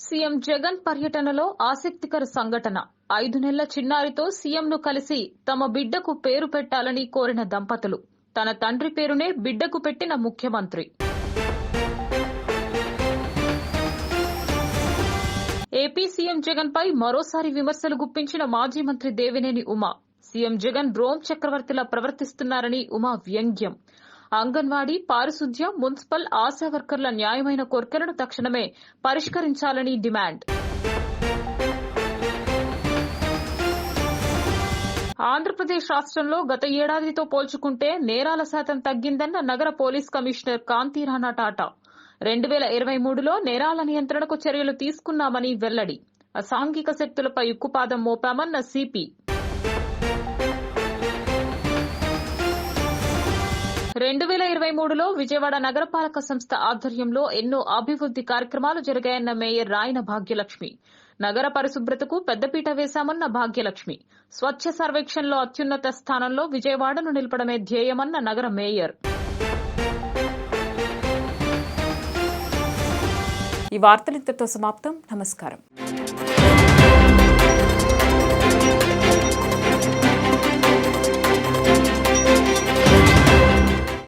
సీఎం జగన్ పర్యటనలో ఆసక్తికర సంఘటన. 5 నెలల చిన్నారితో సీఎంను కలిసి తమ బిడ్డకు పేరు పెట్టాలని కోరిన దంపతులు. తన తండ్రి పేరునే బిడ్డకు పెట్టిన ముఖ్యమంత్రి. ఏపీ సీఎం జగన్ పై మరోసారి విమర్శలు గుప్పించిన మాజీ మంత్రి దేవినేని ఉమా. సీఎం జగన్ రోమ్ చక్రవర్తిలా ప్రవర్తిస్తున్నారని ఉమా వ్యంగ్యం. అంగన్వాడీ, పారిశుద్ధ్యం, మున్సిపల్, ఆశా వర్కర్ల న్యాయమైన కోర్కెలను తక్షణమే పరిష్కరించాలని డిమాండ్. ఆంధ్రప్రదేశ్ రాష్ట్రంలో గత ఏడాదితో పోల్చుకుంటే నేరాల శాతం తగ్గిందన్న నగర పోలీస్ కమిషనర్ కాంతిరాణా టాటా. 2023లో నేరాల నియంత్రణకు చర్యలు తీసుకున్నామని వెల్లడి. అసాంఘిక శక్తులపై ఉక్కుపాదం మోపామన్న సిపి. 2023లో విజయవాడ నగరపాలక సంస్థ ఆధ్వర్యంలో ఎన్నో అభివృద్ది కార్యక్రమాలు జరిగాయన్న మేయర్ రాయన భాగ్యలక్ష్మి. నగర పరిశుభ్రతకు పెద్దపీట వేశామన్న భాగ్యలక్ష్మి. స్వచ్ఛ సర్వేక్షణలో అత్యున్నత స్థానంలో విజయవాడను నిలపడమే ధ్యేయమన్న నగర మేయర్. ఈ వార్తలు ఇంతటితో సమాప్తం. నమస్కారం.